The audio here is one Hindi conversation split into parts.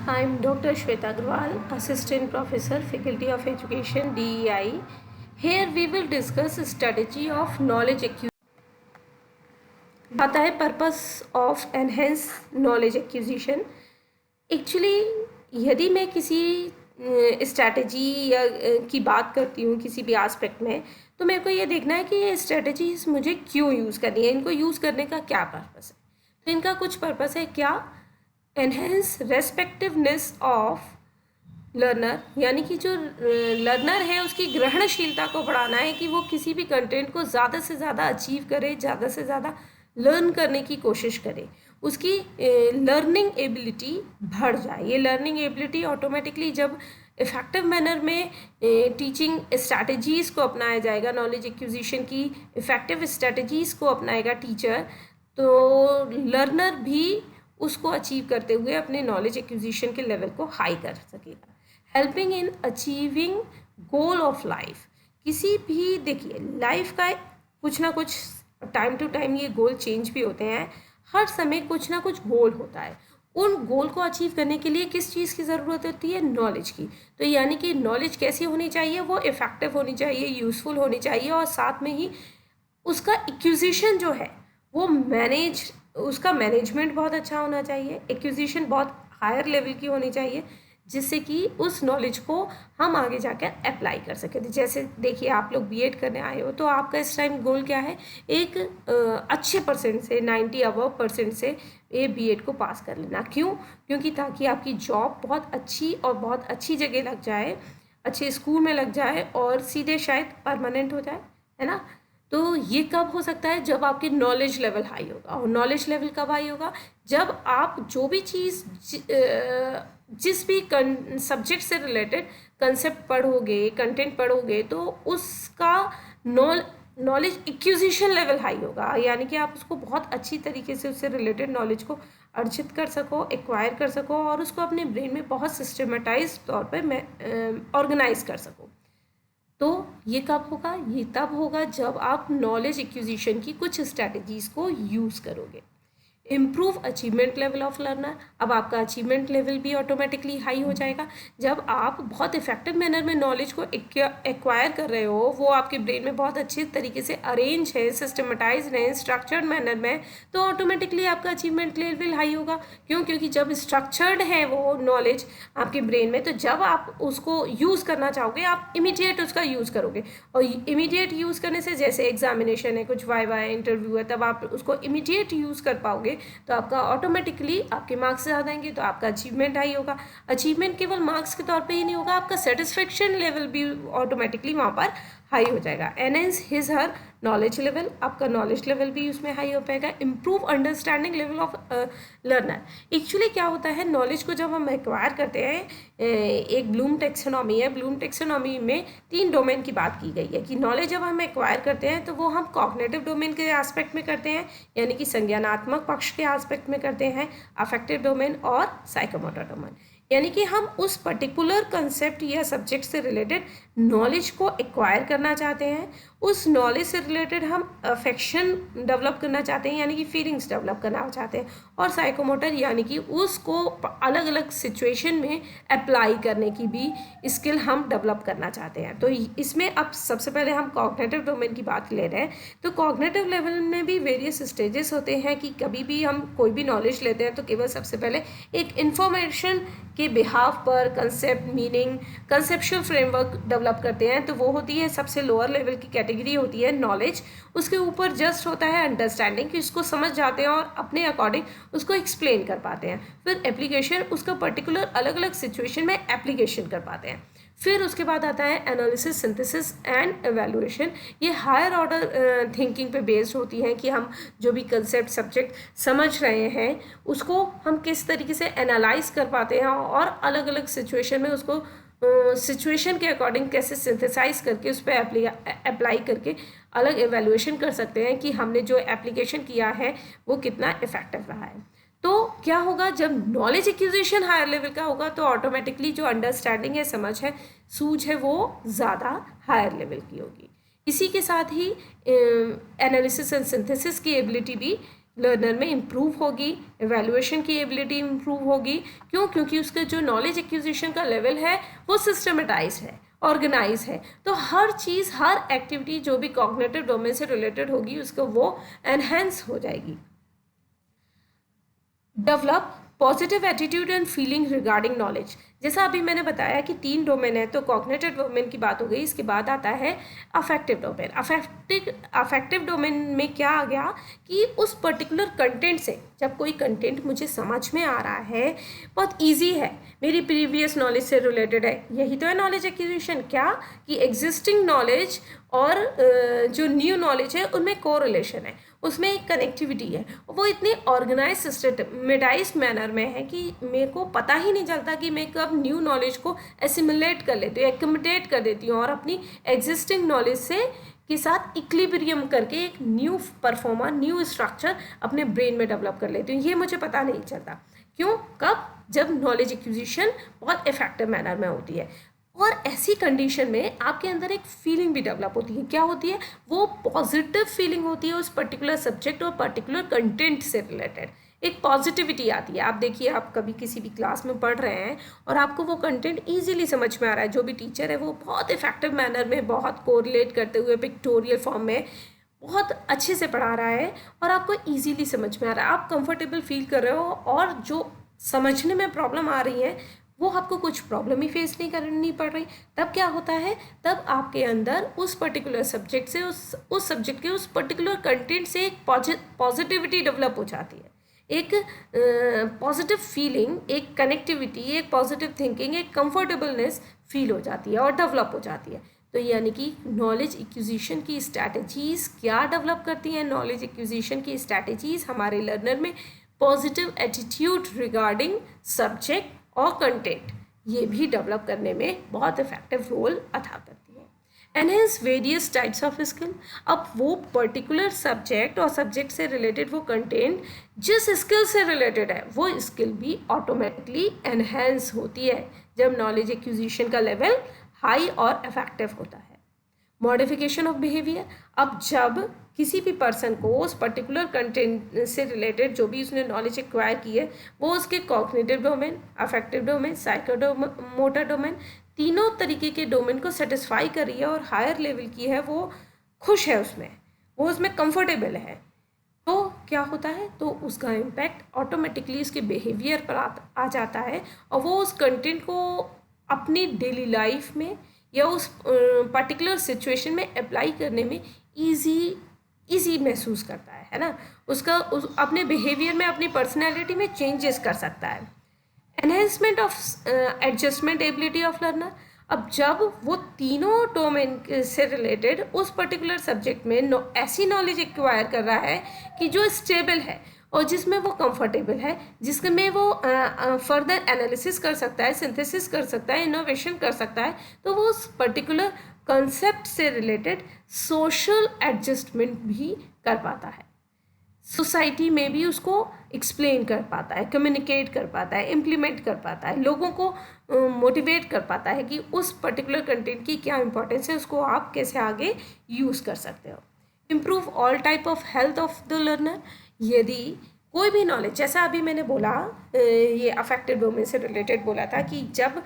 I'm Dr. Shweta Agrawal, Assistant Professor, Faculty of Education, DEI. Here we will discuss strategy of knowledge acquisition. आता है purpose of enhance knowledge acquisition. Actually यदि मैं किसी स्ट्रैटेजी या की बात करती हूँ किसी भी एस्पेक्ट में, तो मेरे को ये देखना है कि ये स्ट्रैटेजीज मुझे क्यों यूज़ करनी है, इनको यूज़ करने का क्या पर्पस है. तो इनका कुछ पर्पस है. क्या? एनहेंस रेस्पेक्टिवनेस ऑफ लर्नर, यानी कि जो लर्नर है उसकी ग्रहणशीलता को बढ़ाना है कि वो किसी भी कंटेंट को ज़्यादा से ज़्यादा अचीव करे, ज़्यादा से ज़्यादा लर्न करने की कोशिश करे, उसकी लर्निंग एबिलिटी बढ़ जाए. ये लर्निंग एबिलिटी ऑटोमेटिकली जब इफ़ेक्टिव मैनर में टीचिंग स्ट्रैटेजीज़ को अपनाया जाएगा, नॉलेज एक्विजिशन की इफ़ेक्टिव स्ट्रैटेजीज़ को अपनाएगा टीचर, तो लर्नर भी उसको अचीव करते हुए अपने नॉलेज एक्विजिशन के लेवल को हाई कर सकेगा. Helping in achieving goal of life. किसी भी देखिए लाइफ का कुछ ना कुछ टाइम टू टाइम ये गोल चेंज भी होते हैं. हर समय कुछ ना कुछ गोल होता है. उन गोल को अचीव करने के लिए किस चीज़ की ज़रूरत होती है? नॉलेज की. तो यानी कि नॉलेज कैसी होनी चाहिए? वो इफ़ेक्टिव होनी चाहिए, यूज़फुल होनी चाहिए, और साथ में ही उसका एक्विजिशन जो है वो उसका मैनेजमेंट बहुत अच्छा होना चाहिए. एक्विजिशन बहुत हायर लेवल की होनी चाहिए, जिससे कि उस नॉलेज को हम आगे जाकर अप्लाई कर सकें. जैसे देखिए आप लोग बीएड करने आए हो, तो आपका इस टाइम गोल क्या है? एक अच्छे परसेंट से 90 अबव परसेंट से ये बीएड को पास कर लेना. क्यों? क्योंकि ताकि आपकी जॉब बहुत अच्छी और बहुत अच्छी जगह लग जाए, अच्छे स्कूल में लग जाए और सीधे शायद परमानेंट हो जाए, है ना. तो ये कब हो सकता है? जब आपकी नॉलेज लेवल हाई होगा. और नॉलेज लेवल कब हाई होगा? जब आप जो भी चीज़ जिस भी सब्जेक्ट से रिलेटेड कंसेप्ट पढ़ोगे, कंटेंट पढ़ोगे, तो उसका नॉलेज एक्विजिशन लेवल हाई होगा. यानी कि आप उसको बहुत अच्छी तरीके से उससे रिलेटेड नॉलेज को अर्जित कर सको, एक्वायर कर सको, और उसको अपने ब्रेन में बहुत सिस्टमेटाइज तौर पर ऑर्गेनाइज कर सको. तो ये कब होगा? ये तब होगा जब आप नॉलेज एक्विजिशन की कुछ स्ट्रैटेजीज़ को यूज़ करोगे. Improve achievement level of learner. अब आपका अचीवमेंट लेवल भी ऑटोमेटिकली हाई हो जाएगा जब आप बहुत इफेक्टिव मैनर में नॉलेज को एक्वायर कर रहे हो. वो आपके ब्रेन में बहुत अच्छे तरीके से अरेंज है, सिस्टमेटाइज है, स्ट्रक्चर्ड मैनर में, तो ऑटोमेटिकली आपका अचीवमेंट लेवल हाई होगा. क्यों? क्योंकि जब स्ट्रक्चर्ड है वो नॉलेज आपके ब्रेन में, तो जब आप उसको यूज़ करना चाहोगे आप इमीडिएट उसका यूज़ करोगे. और इमीडिएट यूज़ करने से, जैसे एग्जामिनेशन है, कुछ वाइवा है, इंटरव्यू है, तब आप उसको इमीडिएट यूज़ कर पाओगे, तो आपका ऑटोमेटिकली आपके मार्क्स ज़्यादा आएंगे, तो आपका अचीवमेंट हाई होगा. अचीवमेंट केवल मार्क्स के तौर पे ही नहीं होगा, आपका सेटिस्फेक्शन लेवल भी ऑटोमेटिकली वहाँ पर हाई हो जाएगा. Enhance his her knowledge level. आपका नॉलेज लेवल भी उसमें हाई हो पाएगा. Improve understanding level of learner. Actually क्या होता है, नॉलेज को जब हम एक्वायर करते हैं, एक ब्लूम टेक्सोनॉमी है. ब्लूम टेक्सोनॉमी में 3 डोमेन की बात की गई है कि नॉलेज जब हम एक्वायर करते हैं तो वो हम कॉग्निटिव डोमेन के एस्पेक्ट में करते हैं, यानी कि संज्ञानात्मक पक्ष के एस्पेक्ट में करते हैं, अफेक्टिव डोमेन और साइकोमोटर डोमेन. यानी कि हम उस पर्टिकुलर कंसेप्ट या सब्जेक्ट से रिलेटेड नॉलेज को एक्वायर करना चाहते हैं. उस नॉलेज से रिलेटेड हम अफेक्शन डेवलप करना चाहते हैं, यानी कि फीलिंग्स डेवलप करना चाहते हैं. और साइकोमोटर यानी कि उसको अलग अलग सिचुएशन में अप्लाई करने की भी स्किल हम डेवलप करना चाहते हैं. तो इसमें अब सबसे पहले हम कॉग्निटिव डोमेन की बात ले रहे हैं. तो कॉग्निटिव लेवल में भी वेरियस स्टेजेस होते हैं कि कभी भी हम कोई भी नॉलेज लेते हैं तो केवल सबसे पहले एक इन्फॉर्मेशन के बिहाफ पर concept, meaning, conceptual framework develop करते हैं. तो वो होती है सबसे लोअर लेवल की कैटेगरी होती है नॉलेज. उसके ऊपर जस्ट होता है अंडरस्टैंडिंग, कि उसको समझ जाते हैं और अपने अकॉर्डिंग उसको एक्सप्लेन कर पाते हैं. फिर एप्लीकेशन, उसका पर्टिकुलर अलग अलग सिचुएशन में एप्लीकेशन कर पाते हैं. फिर उसके बाद आता है एनालिसिस, सिंथेसिस एंड एवेलुएशन. ये हायर ऑर्डर थिंकिंग पे बेस्ड होती हैं कि हम जो भी कंसेप्ट, सब्जेक्ट समझ रहे हैं उसको हम किस तरीके से एनालाइज कर पाते हैं और अलग अलग सिचुएशन में उसको सिचुएशन के अकॉर्डिंग कैसे सिंथेसाइज करके उस पर अप्लाई करके अलग एवेलुएशन कर सकते हैं कि हमने जो एप्लीकेशन किया है वो कितना इफेक्टिव रहा है. तो क्या होगा, जब नॉलेज एक्विजिशन हायर लेवल का होगा तो ऑटोमेटिकली जो अंडरस्टैंडिंग है, समझ है, सूझ है, वो ज़्यादा हायर लेवल की होगी. इसी के साथ ही एनालिसिस एंड सिंथेसिस की एबिलिटी भी लर्नर में इम्प्रूव होगी, एवेल्युएशन की एबिलिटी इम्प्रूव होगी। क्यों? क्योंकि उसका जो नॉलेज एक्विजिशन का लेवल है वो सिस्टमेटाइज है, ऑर्गेनाइज है। तो हर चीज़, हर एक्टिविटी जो भी कॉग्निटिव डोमेन से रिलेटेड होगी उसको वो एनहेंस हो जाएगी। Develop positive attitude and feeling regarding knowledge. जैसा अभी मैंने बताया कि 3 डोमेन है, तो कॉग्निटिव डोमेन की बात हो गई, इसके बाद आता है अफेक्टिव डोमेन। अफेक्टिव डोमेन में क्या आ गया कि उस पर्टिकुलर कंटेंट से, जब कोई कंटेंट मुझे समझ में आ रहा है, बहुत ईजी है, मेरी प्रीवियस नॉलेज से रिलेटेड है, यही तो है नॉलेज एक्विजिशन। क्या कि एग्जिस्टिंग नॉलेज और जो न्यू नॉलेज है उनमें कोरिलेशन है, उसमें एक कनेक्टिविटी है, वो इतनी ऑर्गेनाइज सिस्टमेटाइज मैनर में है कि मेरे को पता ही नहीं चलता कि मैं कब न्यू नॉलेज को एसिमुलेट कर लेती हूँ, एक्युमुलेट कर देती हूँ और अपनी एग्जिस्टिंग नॉलेज से के साथ इक्विलिब्रियम करके एक न्यू परफॉर्मर, न्यू स्ट्रक्चर अपने ब्रेन में डेवलप कर लेती हूँ। ये मुझे पता नहीं चलता। क्यों? कब? जब नॉलेज एक्विजिशन बहुत इफेक्टिव मैनर में होती है। और ऐसी कंडीशन में आपके अंदर एक फीलिंग भी डेवलप होती है। क्या होती है? वो पॉजिटिव फीलिंग होती है उस पर्टिकुलर सब्जेक्ट और पर्टिकुलर कंटेंट से रिलेटेड, एक पॉजिटिविटी आती है। आप देखिए, आप कभी किसी भी क्लास में पढ़ रहे हैं और आपको वो कंटेंट ईजिली समझ में आ रहा है, जो भी टीचर है वो बहुत इफेक्टिव मैनर में, बहुत कोरिलेट करते हुए पिक्टोरियल फॉर्म में बहुत अच्छे से पढ़ा रहा है और आपको ईजिली समझ में आ रहा है, आप कंफर्टेबल फील कर रहे हो, और जो समझने में प्रॉब्लम आ रही है वो आपको कुछ प्रॉब्लम ही फेस नहीं करनी पड़ रही। तब क्या होता है? तब आपके अंदर उस पर्टिकुलर सब्जेक्ट से, उस सब्जेक्ट के उस पर्टिकुलर कंटेंट से एक पॉजिटिविटी डेवलप हो जाती है, एक पॉजिटिव फीलिंग, एक कनेक्टिविटी, एक पॉजिटिव थिंकिंग, एक कंफर्टेबलनेस फील हो जाती है और डेवलप हो जाती है। तो यानी कि नॉलेज एक्विजिशन की स्ट्रैटेजीज़ क्या डेवलप करती हैं? नॉलेज एक्विजिशन की स्ट्रैटेजीज़ हमारे लर्नर में पॉजिटिव एटीट्यूड रिगार्डिंग सब्जेक्ट और कंटेंट, ये भी डेवलप करने में बहुत इफेक्टिव रोल अदा करती है। Enhance various types of skill. अब वो पर्टिकुलर सब्जेक्ट और सब्जेक्ट से रिलेटेड वो कंटेंट जिस स्किल से रिलेटेड है, वो स्किल भी ऑटोमेटिकली एनहेंस होती है जब नॉलेज एक्विजिशन का लेवल हाई और इफेक्टिव होता है। Modification of behaviour. अब जब किसी भी पर्सन को उस पर्टिकुलर कंटेंट से रिलेटेड जो भी उसने नॉलेज एक्वायर की है, वो उसके cognitive domain, affective domain, psychomotor domain, तीनों तरीके के डोमेन को सेटिस्फाई कर रही है और हायर लेवल की है, वो खुश है उसमें, वो उसमें कंफर्टेबल है, तो क्या होता है? तो उसका इम्पैक्ट ऑटोमेटिकली उसके बिहेवियर पर आ जाता है और वो उस कंटेंट को अपनी डेली लाइफ में या उस पर्टिकुलर सिचुएशन में अप्लाई करने में ईजी महसूस करता है ना। अपने बिहेवियर में, अपनी पर्सनैलिटी में चेंजेस कर सकता है। Enhancement of adjustment ability of learner. अब जब वो तीनों डोमेन से रिलेटेड उस पर्टिकुलर सब्जेक्ट में ऐसी नॉलेज एक्वायर कर रहा है कि जो स्टेबल है और जिसमें वो कंफर्टेबल है, जिसमें वो फर्दर एनालिसिस कर सकता है, सिंथेसिस कर सकता है, इनोवेशन कर सकता है, तो वो उस पर्टिकुलर कंसेप्ट से रिलेटेड सोशल एडजस्टमेंट भी कर पाता है, सोसाइटी में भी उसको एक्सप्लेन कर पाता है, कम्युनिकेट कर पाता है, इम्प्लीमेंट कर पाता है, लोगों को मोटिवेट कर पाता है कि उस पर्टिकुलर कंटेंट की क्या इंपॉर्टेंस है, उसको आप कैसे आगे यूज़ कर सकते हो। Improve all type of health of the learner. यदि कोई भी नॉलेज, जैसा अभी मैंने बोला, ये अफेक्टिव डोमेन से रिलेटेड बोला था कि जब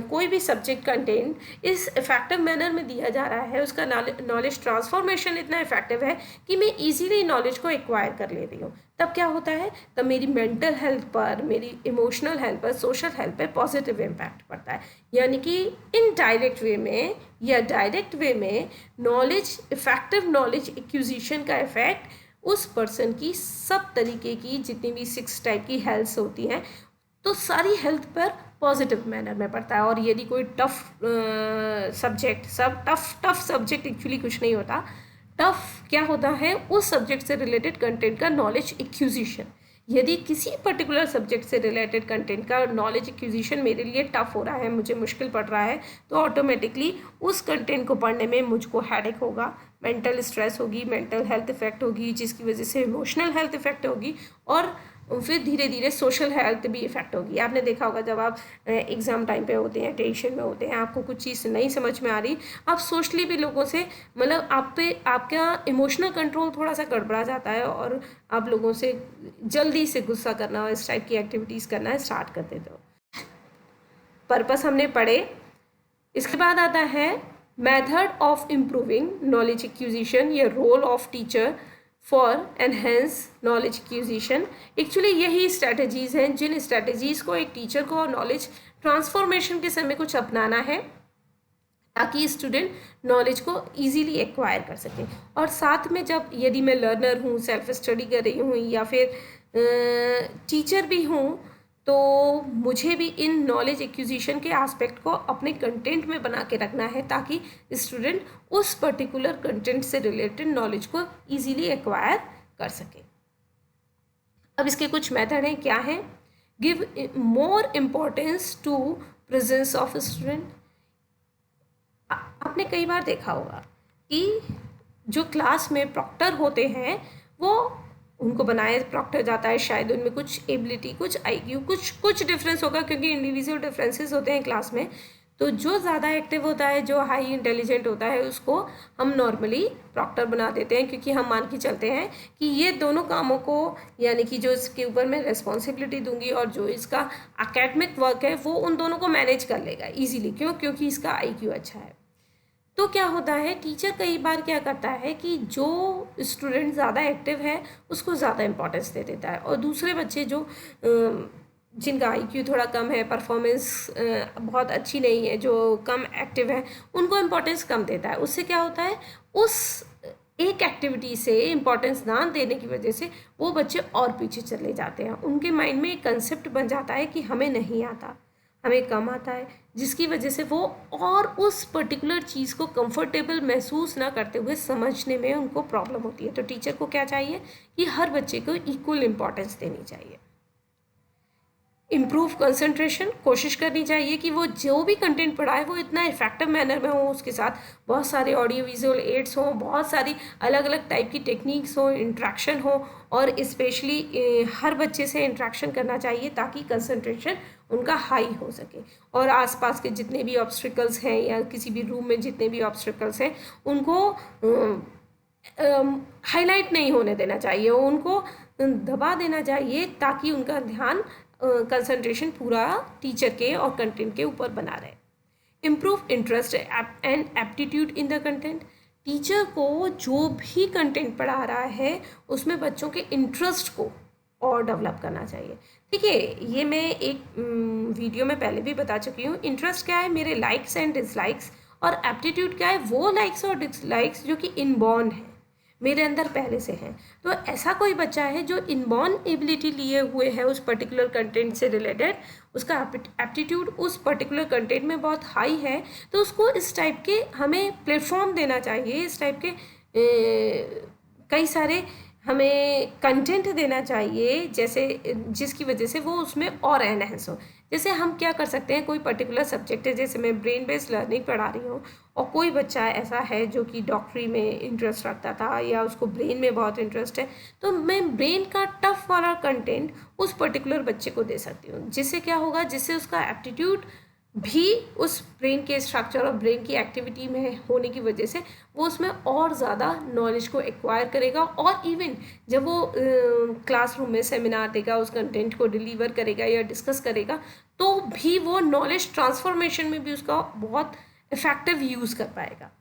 कोई भी सब्जेक्ट कंटेंट इस इफेक्टिव मैनर में दिया जा रहा है, उसका नॉलेज ट्रांसफॉर्मेशन इतना इफेक्टिव है कि मैं इजीली नॉलेज को एक्वायर कर ले रही हूँ, तब क्या होता है? तब मेरी मेंटल हेल्थ पर, मेरी इमोशनल हेल्थ पर, सोशल हेल्थ पर पॉजिटिव इम्पैक्ट पड़ता है। यानी कि इनडायरेक्ट वे में या डायरेक्ट वे में नॉलेज, इफेक्टिव नॉलेज एक्विजिशन का इफेक्ट उस पर्सन की सब तरीके की जितनी भी 6 टाइप की हेल्थ होती हैं, तो सारी हेल्थ पर पॉजिटिव मैनर में पड़ता है। और यदि कोई tough subject, tough subject actually कुछ नहीं होता, टफ क्या होता है? उस सब्जेक्ट से रिलेटेड कंटेंट का नॉलेज एक्विजिशन। यदि किसी पर्टिकुलर सब्जेक्ट से रिलेटेड कंटेंट का नॉलेज एक्विजिशन मेरे लिए टफ हो रहा है, मुझे मुश्किल पड़ रहा है, तो ऑटोमेटिकली उस कंटेंट को पढ़ने में मुझको हेडेक होगा, मेंटल स्ट्रेस होगी, मेंटल हेल्थ इफेक्ट होगी, जिसकी वजह से इमोशनल हेल्थ इफेक्ट होगी और फिर धीरे धीरे सोशल हेल्थ भी इफ़ेक्ट होगी। आपने देखा होगा जब आप एग्ज़ाम टाइम पे होते हैं, टेंशन में होते हैं, आपको कुछ चीज़ नहीं समझ में आ रही, आप सोशली भी लोगों से मतलब आप पे आपका इमोशनल कंट्रोल थोड़ा सा गड़बड़ा जाता है और आप लोगों से जल्दी से गुस्सा करना और इस टाइप की एक्टिविटीज़ करना स्टार्ट कर देते हो। पर्पस हमने पढ़े। इसके बाद आता है method of improving knowledge acquisition या role of teacher for enhance knowledge acquisition. Actually यही स्ट्रैटेजीज़ हैं जिन स्ट्रैटेजीज़ को एक टीचर को नॉलेज ट्रांसफॉर्मेशन के समय कुछ अपनाना है ताकि स्टूडेंट नॉलेज को इजीली एक्वायर कर सके। और साथ में जब यदि मैं लर्नर हूँ, सेल्फ स्टडी कर रही हूँ या फिर टीचर भी हूँ, तो मुझे भी इन नॉलेज एक्विजिशन के एस्पेक्ट को अपने कंटेंट में बना के रखना है ताकि स्टूडेंट उस पर्टिकुलर कंटेंट से रिलेटेड नॉलेज को इजीली एक्वायर कर सके। अब इसके कुछ मेथड हैं, क्या हैं? Give more importance to presence of student. आपने कई बार देखा होगा कि जो क्लास में प्रॉक्टर होते हैं वो उनको बनाया प्रॉक्टर जाता है, शायद उनमें कुछ एबिलिटी, कुछ आईक्यू, कुछ डिफरेंस होगा क्योंकि इंडिविजुअल डिफरेंसेस होते हैं क्लास में। तो जो ज़्यादा एक्टिव होता है, जो हाई इंटेलिजेंट होता है, उसको हम नॉर्मली प्रॉक्टर बना देते हैं क्योंकि हम मान के चलते हैं कि ये दोनों कामों को, यानी कि जो इसके ऊपर मैं रिस्पॉन्सिबिलिटी दूंगी और जो इसका एकेडमिक वर्क है वो उन दोनों को मैनेज कर लेगा ईजिली। क्यों? क्योंकि इसका आईक्यू अच्छा है। तो क्या होता है, टीचर कई बार क्या करता है कि जो स्टूडेंट ज़्यादा एक्टिव है उसको ज़्यादा इंपॉर्टेंस दे देता है और दूसरे बच्चे जो जिनका आईक्यू थोड़ा कम है, परफॉर्मेंस बहुत अच्छी नहीं है, जो कम एक्टिव है, उनको इम्पोर्टेंस कम देता है। उससे क्या होता है, उस एक एक्टिविटी से इम्पोर्टेंस ना देने की वजह से वो बच्चे और पीछे चले जाते हैं। उनके माइंड में एक कंसेप्ट बन जाता है कि हमें नहीं आता, हमें कम आता है, जिसकी वजह से वो और उस पर्टिकुलर चीज़ को कंफर्टेबल महसूस ना करते हुए समझने में उनको प्रॉब्लम होती है। तो टीचर को क्या चाहिए कि हर बच्चे को इक्वल इम्पॉर्टेंस देनी चाहिए। इम्प्रूव कंसंट्रेशन, कोशिश करनी चाहिए कि वो जो भी कंटेंट पढ़ाए वो इतना इफेक्टिव मैनर में हो, उसके साथ बहुत सारे ऑडियो विजुअल एड्स हों, बहुत सारी अलग अलग टाइप की टेक्निक्स हों, इंट्रैक्शन हो और स्पेशली हर बच्चे से इंट्रैक्शन करना चाहिए ताकि कंसंट्रेशन उनका हाई हो सके। और आसपास के जितने भी ऑब्स्टिकल्स हैं या किसी भी रूम में जितने भी ऑब्स्टिकल्स हैं उनको हाईलाइट नहीं होने देना चाहिए, उनको दबा देना चाहिए ताकि उनका ध्यान कंसंट्रेशन पूरा टीचर के और कंटेंट के ऊपर बना रहे। Improve interest and aptitude in the content. Teacher को जो भी कंटेंट पढ़ा रहा है उसमें बच्चों के इंटरेस्ट को और डेवलप करना चाहिए। ठीक है, ये मैं एक वीडियो में पहले भी बता चुकी हूँ। इंटरेस्ट क्या है, मेरे लाइक्स एंड डिसलाइक्स, और एप्टीट्यूड क्या है, वो लाइक्स और डिसलाइक्स जो कि इनबॉर्न है, मेरे अंदर पहले से हैं। तो ऐसा कोई बच्चा है जो इनबॉर्न एबिलिटी लिए हुए है उस पर्टिकुलर कंटेंट से रिलेटेड, उसका एप्टीट्यूड उस पर्टिकुलर कंटेंट में बहुत हाई है, तो उसको इस टाइप के हमें प्लेटफॉर्म देना चाहिए, इस टाइप के कई सारे हमें कंटेंट देना चाहिए जैसे जिसकी वजह से वो उसमें और एनहेंस हो। जैसे हम क्या कर सकते हैं, कोई पर्टिकुलर सब्जेक्ट है, जैसे मैं ब्रेन बेस्ड लर्निंग पढ़ा रही हूँ और कोई बच्चा ऐसा है जो कि डॉक्टरी में इंटरेस्ट रखता था या उसको ब्रेन में बहुत इंटरेस्ट है, तो मैं ब्रेन का टफ वाला कंटेंट उस पर्टिकुलर बच्चे को दे सकती हूँ। जिससे क्या होगा, जिससे उसका एप्टीट्यूड भी उस ब्रेन के स्ट्रक्चर और ब्रेन की एक्टिविटी में होने की वजह से वो उसमें और ज़्यादा नॉलेज को एक्वायर करेगा। और इवन जब वो क्लासरूम में सेमिनार देगा, उस कंटेंट को डिलीवर करेगा या डिस्कस करेगा, तो भी वो नॉलेज ट्रांसफॉर्मेशन में भी उसका बहुत इफेक्टिव यूज़ कर पाएगा।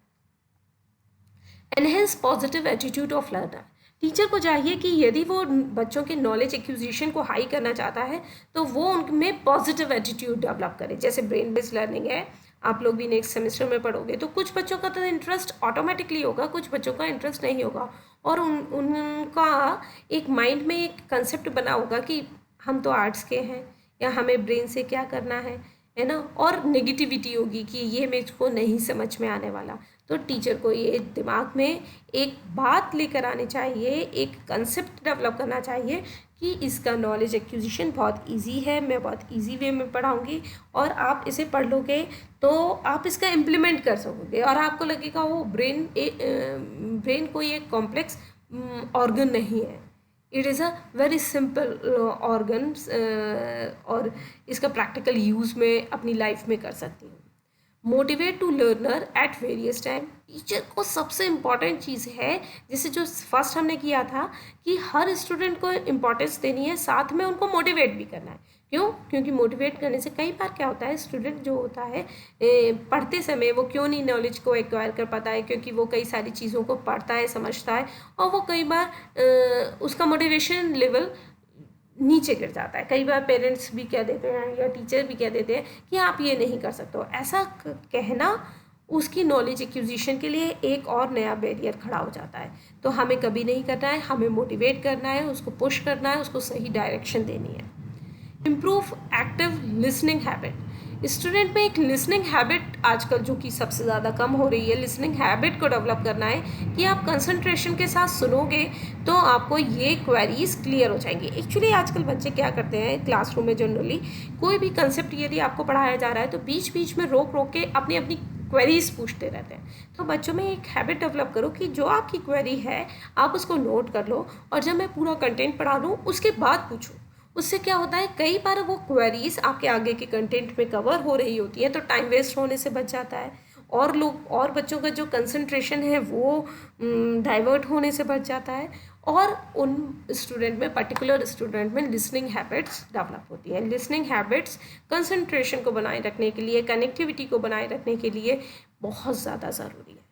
Enhance positive attitude of learner. Teacher को चाहिए कि यदि वो बच्चों के नॉलेज एक्विजिशन को हाई करना चाहता है तो वो उनमें पॉजिटिव एटीट्यूड डेवलप करे। जैसे ब्रेन बेस्ड लर्निंग है, आप लोग भी नेक्स्ट सेमेस्टर में पढ़ोगे, तो कुछ बच्चों का तो इंटरेस्ट ऑटोमेटिकली होगा, कुछ बच्चों का इंटरेस्ट नहीं होगा और उनका एक माइंड में एक कंसेप्ट बना होगा कि हम तो आर्ट्स के हैं या हमें ब्रेन से क्या करना है ना, और नेगेटिविटी होगी कि ये मुझको नहीं समझ में आने वाला। तो टीचर को ये दिमाग में एक बात लेकर आनी चाहिए, एक कंसेप्ट डेवलप करना चाहिए कि इसका नॉलेज एक्विजिशन बहुत इजी है, मैं बहुत इजी वे में पढ़ाऊँगी और आप इसे पढ़ लोगे तो आप इसका इम्प्लीमेंट कर सकोगे और आपको लगेगा वो ब्रेन कोई एक कॉम्प्लेक्स ऑर्गन नहीं है, it is a very simple organ और इसका प्रैक्टिकल यूज़ में अपनी लाइफ में कर सकती हूँ। Motivate to learner at various time, teacher को सबसे इम्पॉर्टेंट चीज़ है, जैसे जो फर्स्ट हमने किया था कि हर स्टूडेंट को इम्पोर्टेंस देनी है, साथ में उनको मोटिवेट भी करना है। क्यों? क्योंकि मोटिवेट करने से कई बार क्या होता है, स्टूडेंट जो होता है पढ़ते समय वो क्यों नहीं नॉलेज को एक्वायर कर पाता है, क्योंकि वो कई सारी चीज़ों को पढ़ता है, समझता है, और वो कई बार उसका मोटिवेशन लेवल नीचे गिर जाता है। कई बार पेरेंट्स भी कह देते हैं या टीचर भी कह देते हैं कि आप ये नहीं कर सकते हो। ऐसा कहना उसकी नॉलेज एक्विजिशन के लिए एक और नया बैरियर खड़ा हो जाता है। तो हमें कभी नहीं करना है, हमें मोटिवेट करना है, उसको पुश करना है, उसको सही डायरेक्शन देनी है। Improve active listening habit, student में एक लिसनिंग हैबिट आजकल जो कि सबसे ज़्यादा कम हो रही है, लिसनिंग हैबिट को डेवलप करना है कि आप कंसंट्रेशन के साथ सुनोगे तो आपको ये क्वेरीज क्लियर हो जाएंगी। एक्चुअली आजकल बच्चे क्या करते हैं क्लासरूम में, जनरली कोई भी कंसेप्ट यदि आपको पढ़ाया जा रहा है तो बीच बीच में रोक रोक के अपनी अपनी क्वेरीज पूछते रहते हैं। तो बच्चों में एक हैबिट डेवलप करो कि जो आपकी क्वेरी है आप उसको नोट कर लो, और जब मैं पूरा कंटेंट पढ़ा लूँ उसके बाद पूछो। उससे क्या होता है, कई बार वो क्वेरीज आपके आगे के कंटेंट में कवर हो रही होती है, तो टाइम वेस्ट होने से बच जाता है, और लोग और बच्चों का जो कंसंट्रेशन है वो डाइवर्ट होने से बच जाता है, और उन स्टूडेंट में, पर्टिकुलर स्टूडेंट में लिसनिंग हैबिट्स डेवलप होती हैं। लिसनिंग हैबिट्स कंसंट्रेशन को बनाए रखने के लिए, कनेक्टिविटी को बनाए रखने के लिए बहुत ज़्यादा ज़रूरी है।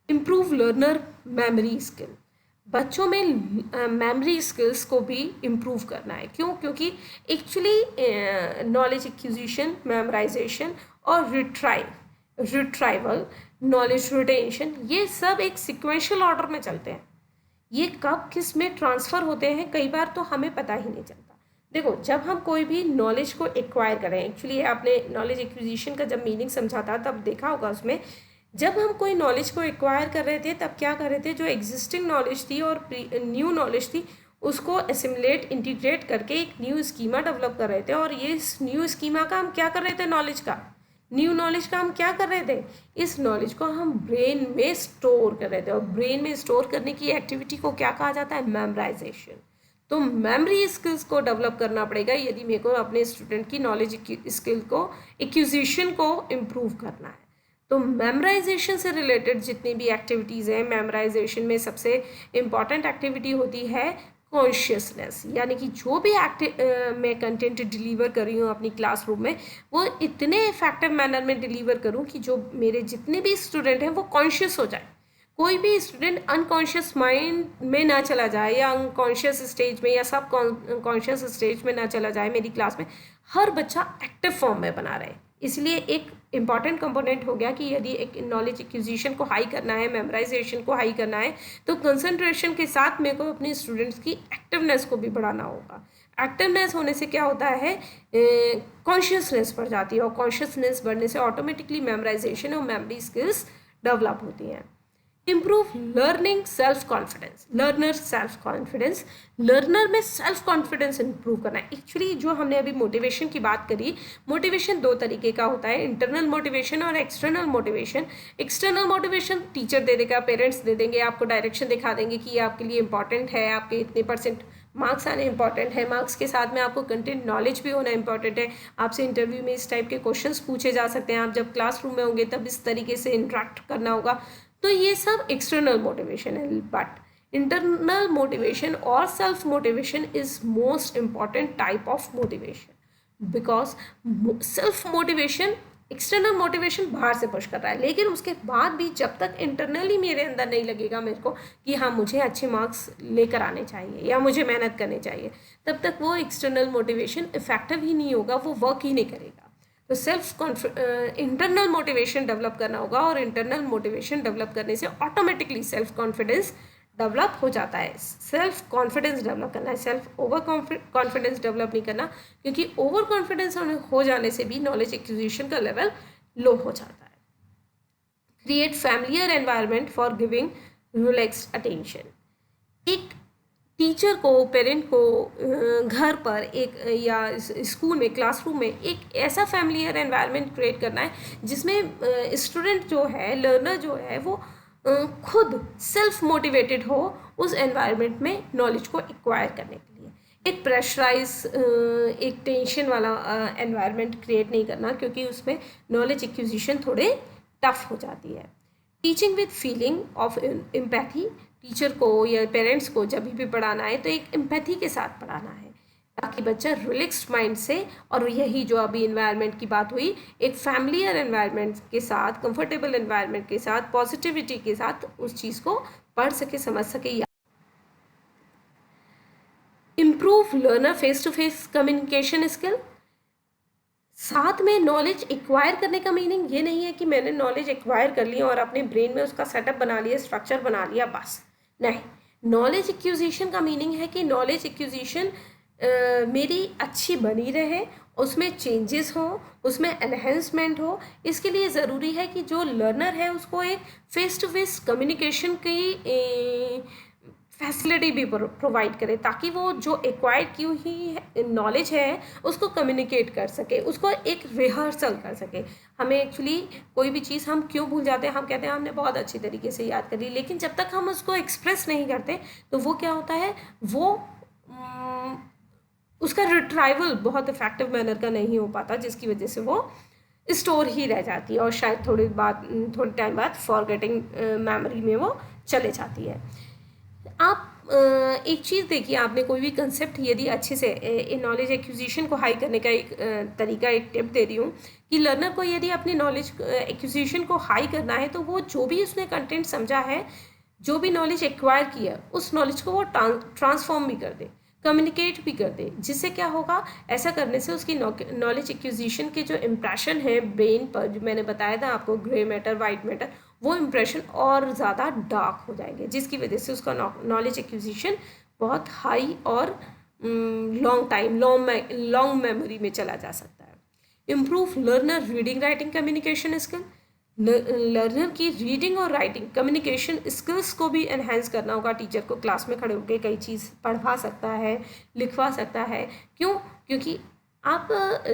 इम्प्रूव लर्नर मेमोरी स्किल, बच्चों में मेमोरी स्किल्स को भी इम्प्रूव करना है। क्यों? क्योंकि एक्चुअली नॉलेज एक्विजिशन, मेमोराइजेशन और रिट्राइवल, नॉलेज रिटेंशन, ये सब एक सिक्वेंशियल ऑर्डर में चलते हैं। ये कब किस में ट्रांसफ़र होते हैं कई बार तो हमें पता ही नहीं चलता। देखो, जब हम कोई भी नॉलेज को एक्वायर करें, एक्चुअली आपने नॉलेज एक्विजिशन का जब मीनिंग समझा था तब देखा होगा उसमें, जब हम कोई नॉलेज को एक्वायर कर रहे थे तब क्या कर रहे थे, जो एग्जिस्टिंग नॉलेज थी और न्यू नॉलेज थी उसको एसिमुलेट, इंटीग्रेट करके एक न्यू स्कीमा डेवलप कर रहे थे। और ये इस न्यू स्कीमा का हम क्या कर रहे थे, नॉलेज का, न्यू नॉलेज का हम क्या कर रहे थे, इस नॉलेज को हम ब्रेन में स्टोर कर रहे थे। और ब्रेन में स्टोर करने की एक्टिविटी को क्या कहा जाता है, मेमोराइजेशन। तो मेमोरी स्किल्स को डेवलप करना पड़ेगा यदि मेरे को अपने स्टूडेंट की नॉलेज स्किल को, एक्विजिशन को इम्प्रूव करना है। तो मेमोराइजेशन से रिलेटेड जितनी भी एक्टिविटीज़ हैं, मेमोराइजेशन में सबसे इम्पॉर्टेंट एक्टिविटी होती है कॉन्शियसनेस, यानी कि जो भी मैं कंटेंट डिलीवर कर रही हूँ अपनी क्लासरूम में, वो इतने इफेक्टिव मैनर में डिलीवर करूँ कि जो मेरे जितने भी स्टूडेंट हैं वो कॉन्शियस हो जाए। कोई भी स्टूडेंट अनकॉन्शियस माइंड में ना चला जाए, या अनकॉन्शियस स्टेज में, या सब कॉन्शियस स्टेज में ना चला जाए मेरी क्लास में। हर बच्चा एक्टिव फॉर्म में बना रहे, इसलिए एक इम्पॉर्टेंट कंपोनेंट हो गया कि यदि एक नॉलेज एक्विजिशन को हाई करना है, मेमोराइजेशन को हाई करना है, तो कंसंट्रेशन के साथ मेरे को अपने स्टूडेंट्स की एक्टिवनेस को भी बढ़ाना होगा। एक्टिवनेस होने से क्या होता है, कॉन्शियसनेस बढ़ जाती है, और कॉन्शियसनेस बढ़ने से ऑटोमेटिकली मेमोराइजेशन और मेमोरी स्किल्स डेवलप होती हैं। Improve learning self confidence, learner self confidence, learner में सेल्फ कॉन्फिडेंस इंप्रूव करना है। एक्चुअली जो हमने अभी मोटिवेशन की बात करी, मोटिवेशन दो तरीके का होता है, इंटरनल मोटिवेशन और external motivation. External motivation teacher दे देगा, पेरेंट्स दे देंगे, आपको डायरेक्शन दिखा देंगे कि ये आपके लिए इंपॉर्टेंट है, आपके इतने % मार्क्स आने इंपॉर्टेंट है, मार्क्स के साथ में आपको कंटेंट नॉलेज भी होना इंपॉर्टेंट है। आपसे इंटरव्यू में इस टाइप के क्वेश्चंस पूछे जा सकते हैं, आप जब क्लासरूम में होंगे तब इस तरीके से इंटरेक्ट करना होगा। तो ये सब एक्सटर्नल मोटिवेशन है, बट इंटरनल मोटिवेशन और self motivation is most important type of motivation, because self motivation, external motivation बाहर से पुश कर रहा है, लेकिन उसके बाद भी जब तक इंटरनली मेरे अंदर नहीं लगेगा मेरे को कि हाँ मुझे अच्छे मार्क्स लेकर आने चाहिए या मुझे मेहनत करनी चाहिए, तब तक वो एक्सटर्नल मोटिवेशन इफेक्टिव ही नहीं होगा, वो वर्क ही नहीं करेगा। तो इंटरनल मोटिवेशन डेवलप करना होगा, और इंटरनल मोटिवेशन डेवलप करने से ऑटोमेटिकली सेल्फ कॉन्फिडेंस डेवलप हो जाता है। सेल्फ कॉन्फिडेंस डेवलप करना है, सेल्फ ओवर कॉन्फिडेंस डेवलप नहीं करना, क्योंकि ओवर कॉन्फिडेंस हो जाने से भी नॉलेज एक्विजिशन का लेवल लो हो जाता है। Create familiar environment for giving relaxed attention, एक टीचर को, पेरेंट को घर पर एक या स्कूल में, क्लासरूम में एक ऐसा फैमिलियर एनवायरनमेंट क्रिएट करना है जिसमें स्टूडेंट जो है, लर्नर जो है, वो खुद सेल्फ मोटिवेटेड हो उस एनवायरनमेंट में नॉलेज को एक्वायर करने के लिए। एक प्रेशराइज एक टेंशन वाला एनवायरनमेंट क्रिएट नहीं करना, क्योंकि उसमें नॉलेज एक्विजिशन थोड़े टफ हो जाती है। Teaching with feeling of empathy, teacher को या पेरेंट्स को जब भी पढ़ाना है तो एक एम्पैथी के साथ पढ़ाना है, ताकि बच्चा रिलैक्स्ड माइंड से, और यही जो अभी इन्वायरमेंट की बात हुई, एक फैमिलियर एनवायरनमेंट के साथ, कंफर्टेबल एनवायरनमेंट के साथ, पॉजिटिविटी के साथ उस चीज़ को पढ़ सके, समझ सके। Improve learner face to face communication skill. साथ में नॉलेज एक्वायर करने का मीनिंग ये नहीं है कि मैंने नॉलेज एक्वायर कर लिया और अपने ब्रेन में उसका सेटअप बना लिया, स्ट्रक्चर बना लिया, बस नहीं। नॉलेज एक्विजिशन का मीनिंग है कि नॉलेज एक्विजिशन मेरी अच्छी बनी रहे, उसमें चेंजेस हो, उसमें एनहेंसमेंट हो। इसके लिए ज़रूरी है कि जो लर्नर है उसको एक फेस टू फेस कम्युनिकेशन की फैसिलिटी भी प्रोवाइड करे, ताकि वो जो एक्वायर्ड की हुई नॉलेज है उसको कम्युनिकेट कर सके, उसको एक रिहर्सल कर सके। हमें एक्चुअली कोई भी चीज़ हम क्यों भूल जाते हैं, हम कहते हैं हमने बहुत अच्छी तरीके से याद करी, लेकिन जब तक हम उसको एक्सप्रेस नहीं करते तो वो क्या होता है, वो उसका रिट्राइवल बहुत इफेक्टिव मैनर का नहीं हो पाता, जिसकी वजह से वो स्टोर ही रह जाती है और शायद थोड़े टाइम बाद फॉरगेटिंग मेमोरी में वो चले जाती है। आप एक चीज़ देखिए, आपने कोई भी कंसेप्ट यदि अच्छे से नॉलेज एक्विजिशन को हाई करने का एक तरीका, एक टिप दे रही हूँ कि लर्नर को यदि अपनी नॉलेज एक्विजिशन को हाई करना है तो वो जो भी उसने कंटेंट समझा है, जो भी नॉलेज एक्वायर किया, उस नॉलेज को वो ट्रांसफॉर्म भी कर दे, कम्युनिकेट भी कर दे। जिससे क्या होगा, ऐसा करने से उसकी नॉलेज एक्विजिशन के जो इम्प्रेशन है ब्रेन पर, जो मैंने बताया था आपको, ग्रे मैटर, वाइट मैटर, वो इम्प्रेशन और ज़्यादा डार्क हो जाएंगे, जिसकी वजह से उसका नॉलेज एक्विजिशन बहुत हाई और लॉन्ग मेमोरी में चला जा सकता है। Improve learner reading writing communication skill. Learner की रीडिंग और राइटिंग कम्युनिकेशन स्किल्स को भी एनहेंस करना होगा। टीचर को क्लास में खड़े होकर कई चीज़ पढ़वा सकता है, लिखवा सकता है। क्यों? क्योंकि आप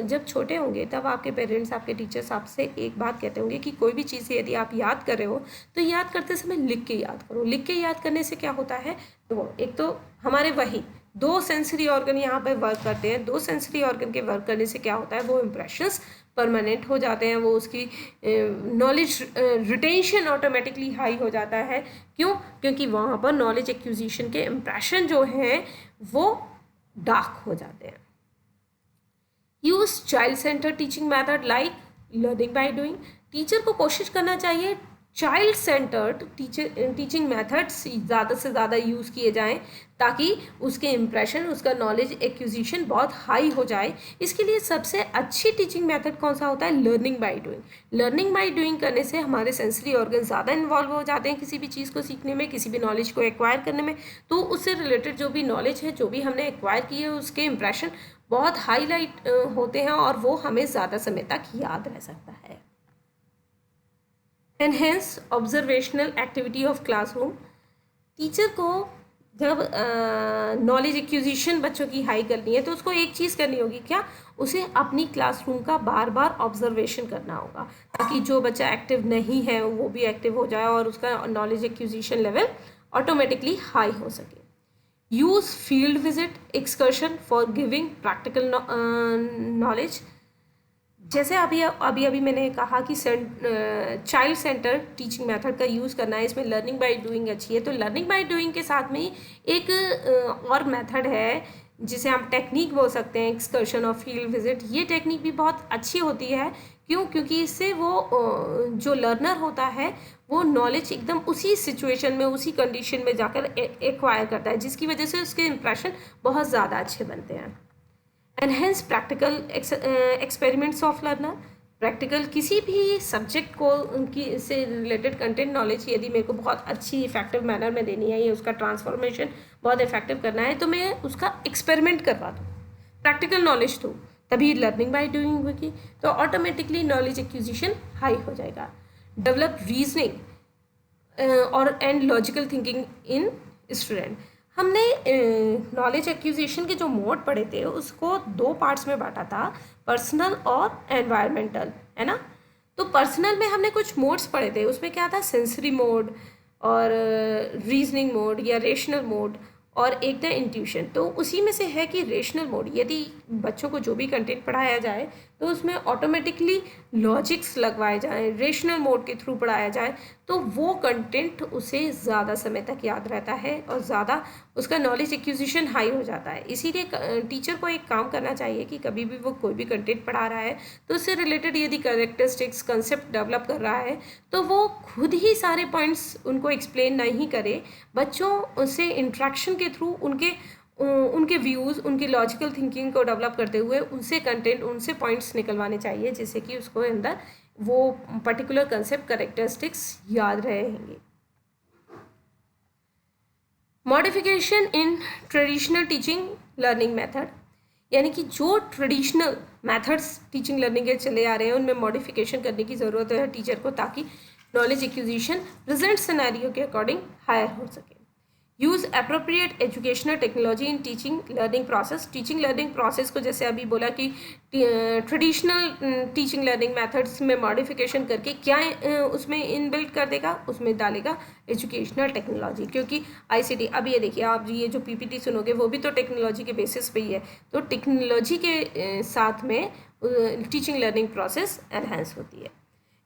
जब छोटे होंगे तब आपके पेरेंट्स, आपके टीचर्स आपसे एक बात कहते होंगे कि कोई भी चीज़ यदि आप याद कर रहे हो तो याद करते समय लिख के याद करो। लिख के याद करने से क्या होता है, तो एक तो हमारे वही 2 सेंसरी ऑर्गन यहाँ पे वर्क करते हैं। 2 सेंसरी ऑर्गन के वर्क करने से क्या होता है, वो इम्प्रेशंस परमानेंट हो जाते हैं, वो उसकी नॉलेज रिटेंशन ऑटोमेटिकली हाई हो जाता है। क्यों? क्योंकि वहाँ पर नॉलेज एक्विजिशन के इम्प्रेशन जो हैं वो डार्क हो जाते हैं। Use child centre teaching method like learning by doing. Teacher को कोशिश करना चाहिए चाइल्ड सेंटर्ड टीचिंग मेथड्स ज़्यादा से ज़्यादा यूज़ किए जाएं, ताकि उसके इम्प्रेशन, उसका नॉलेज एक्विजिशन बहुत हाई हो जाए। इसके लिए सबसे अच्छी टीचिंग मेथड कौन सा होता है, learning by doing. Learning by doing करने से हमारे सेंसरी ऑर्गन ज़्यादा इन्वॉल्व हो जाते हैं किसी भी चीज़ को सीखने में, किसी भी नॉलेज को एक्वायर करने में। तो उससे रिलेटेड जो भी नॉलेज है, जो भी हमने एक्वायर की है, उसके इम्प्रेशन बहुत हाईलाइट होते हैं और वो हमें ज़्यादा समय तक याद रह सकता है। Enhance observational activity of classroom. Teacher को जब नॉलेज एक्विजिशन बच्चों की हाई करनी है तो उसको एक चीज़ करनी होगी, क्या, उसे अपनी क्लासरूम का बार बार ऑब्जर्वेशन करना होगा, ताकि जो बच्चा एक्टिव नहीं है वो भी एक्टिव हो जाए और उसका knowledge acquisition level automatically high हो सके। Use field visit excursion for giving practical knowledge. जैसे अभी मैंने कहा कि चाइल्ड सेंटर टीचिंग मेथड का यूज़ करना है, इसमें लर्निंग बाय डूइंग अच्छी है। तो लर्निंग बाय डूइंग के साथ में एक और मेथड है जिसे हम टेक्निक बोल सकते हैं, एक्सकर्शन और फील्ड विजिट। ये टेक्निक भी बहुत अच्छी होती है। क्यों? क्योंकि इससे वो जो लर्नर होता है वो नॉलेज एकदम उसी सिचुएशन में, उसी कंडीशन में जाकर एक्वायर करता है, जिसकी वजह से उसके इम्प्रेशन बहुत ज़्यादा अच्छे बनते हैं। Enhance practical experiments of learner. Practical किसी भी सब्जेक्ट को उनकी से रिलेटेड कंटेंट नॉलेज यदि मेरे को बहुत अच्छी इफेक्टिव मैनर में देनी है, या उसका ट्रांसफॉर्मेशन बहुत इफेक्टिव करना है, तो मैं उसका एक्सपेरिमेंट करवा दूँ, प्रैक्टिकल नॉलेज दूँ, तभी लर्निंग बाय डूइंग होगी। तो ऑटोमेटिकली नॉलेज एक्विजिशन हाई हो जाएगा। डेवलप रीजनिंग और and logical thinking in student. हमने नॉलेज एक्विजिशन के जो मोड पढ़े थे उसको 2 पार्ट्स में बांटा था, पर्सनल और एनवायरमेंटल, है ना। तो पर्सनल में हमने कुछ मोड्स पढ़े थे, उसमें क्या था, सेंसरी मोड, और रीजनिंग मोड या रेशनल मोड, और एक था इंट्यूशन। तो उसी में से है कि रेशनल मोड, यदि बच्चों को जो भी कंटेंट पढ़ाया जाए तो उसमें ऑटोमेटिकली लॉजिक्स लगवाए जाएं, रेशनल मोड के थ्रू पढ़ाया जाए, तो वो कंटेंट उसे ज़्यादा समय तक याद रहता है और ज़्यादा उसका नॉलेज एक्विजिशन हाई हो जाता है। इसीलिए टीचर को एक काम करना चाहिए कि कभी भी वो कोई भी कंटेंट पढ़ा रहा है तो उससे रिलेटेड यदि कैरेक्टरिस्टिक्स कंसेप्ट डेवलप कर रहा है तो वो खुद ही सारे पॉइंट्स उनको एक्सप्लेन नहीं करे, बच्चों से इंट्रैक्शन के थ्रू उनके व्यूज़, उनकी लॉजिकल थिंकिंग को डेवलप करते हुए उनसे कंटेंट, उनसे पॉइंट्स निकलवाने चाहिए जिससे कि उसको अंदर वो पर्टिकुलर कंसेप्ट कैरेक्टरिस्टिक्स याद रहेंगे। Modification in traditional teaching learning method, यानी कि जो ट्रेडिशनल मेथड्स टीचिंग लर्निंग के चले आ रहे हैं उनमें मॉडिफिकेशन करने की ज़रूरत है टीचर को, ताकि नॉलेज एक्विजिशन प्रेजेंट सिनेरियो के अकॉर्डिंग हायर हो सके। Use appropriate educational technology in teaching learning process, teaching learning process को जैसे अभी बोला कि ट्रेडिशनल टीचिंग लर्निंग मेथड्स में मॉडिफिकेशन करके क्या उसमें इनबिल्ट कर देगा, उसमें डालेगा एजुकेशनल टेक्नोलॉजी, क्योंकि आईसीटी, अब ये देखिए आप ये जो पीपीटी सुनोगे वो भी तो टेक्नोलॉजी के बेसिस पे ही है, तो टेक्नोलॉजी के साथ में टीचिंग लर्निंग प्रोसेस एनहेंस होती है।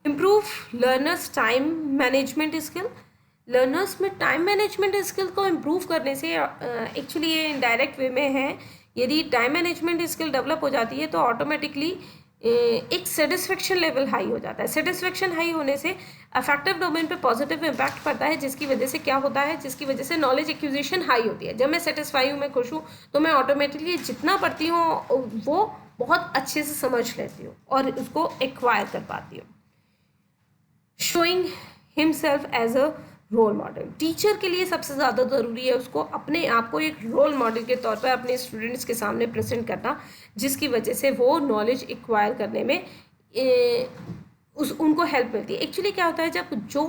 Improve learners time management skill, learners में टाइम मैनेजमेंट स्किल को इम्प्रूव करने से एक्चुअली ये इनडायरेक्ट वे में है, यदि टाइम मैनेजमेंट स्किल डेवलप हो जाती है तो ऑटोमेटिकली एक सेटिस्फेक्शन लेवल हाई हो जाता है। सेटिस्फेक्शन हाई होने से अफेक्टिव डोमेन पे पॉजिटिव इम्पैक्ट पड़ता है, जिसकी वजह से क्या होता है, जिसकी वजह से नॉलेज एक्विजिशन हाई होती है। जब मैं सेटिस्फाई हूँ, मैं खुश हूँ, तो मैं ऑटोमेटिकली जितना पढ़ती हूँ वो बहुत अच्छे से समझ लेती हूँ और उसको एक्वायर कर पाती हूँ। Showing himself as a role model, teacher के लिए सबसे ज़्यादा ज़रूरी है उसको अपने आप को एक रोल मॉडल के तौर पर अपने स्टूडेंट्स के सामने प्रेजेंट करना, जिसकी वजह से वो नॉलेज एक्वायर करने में उनको हेल्प मिलती है। एक्चुअली क्या होता है, जब जो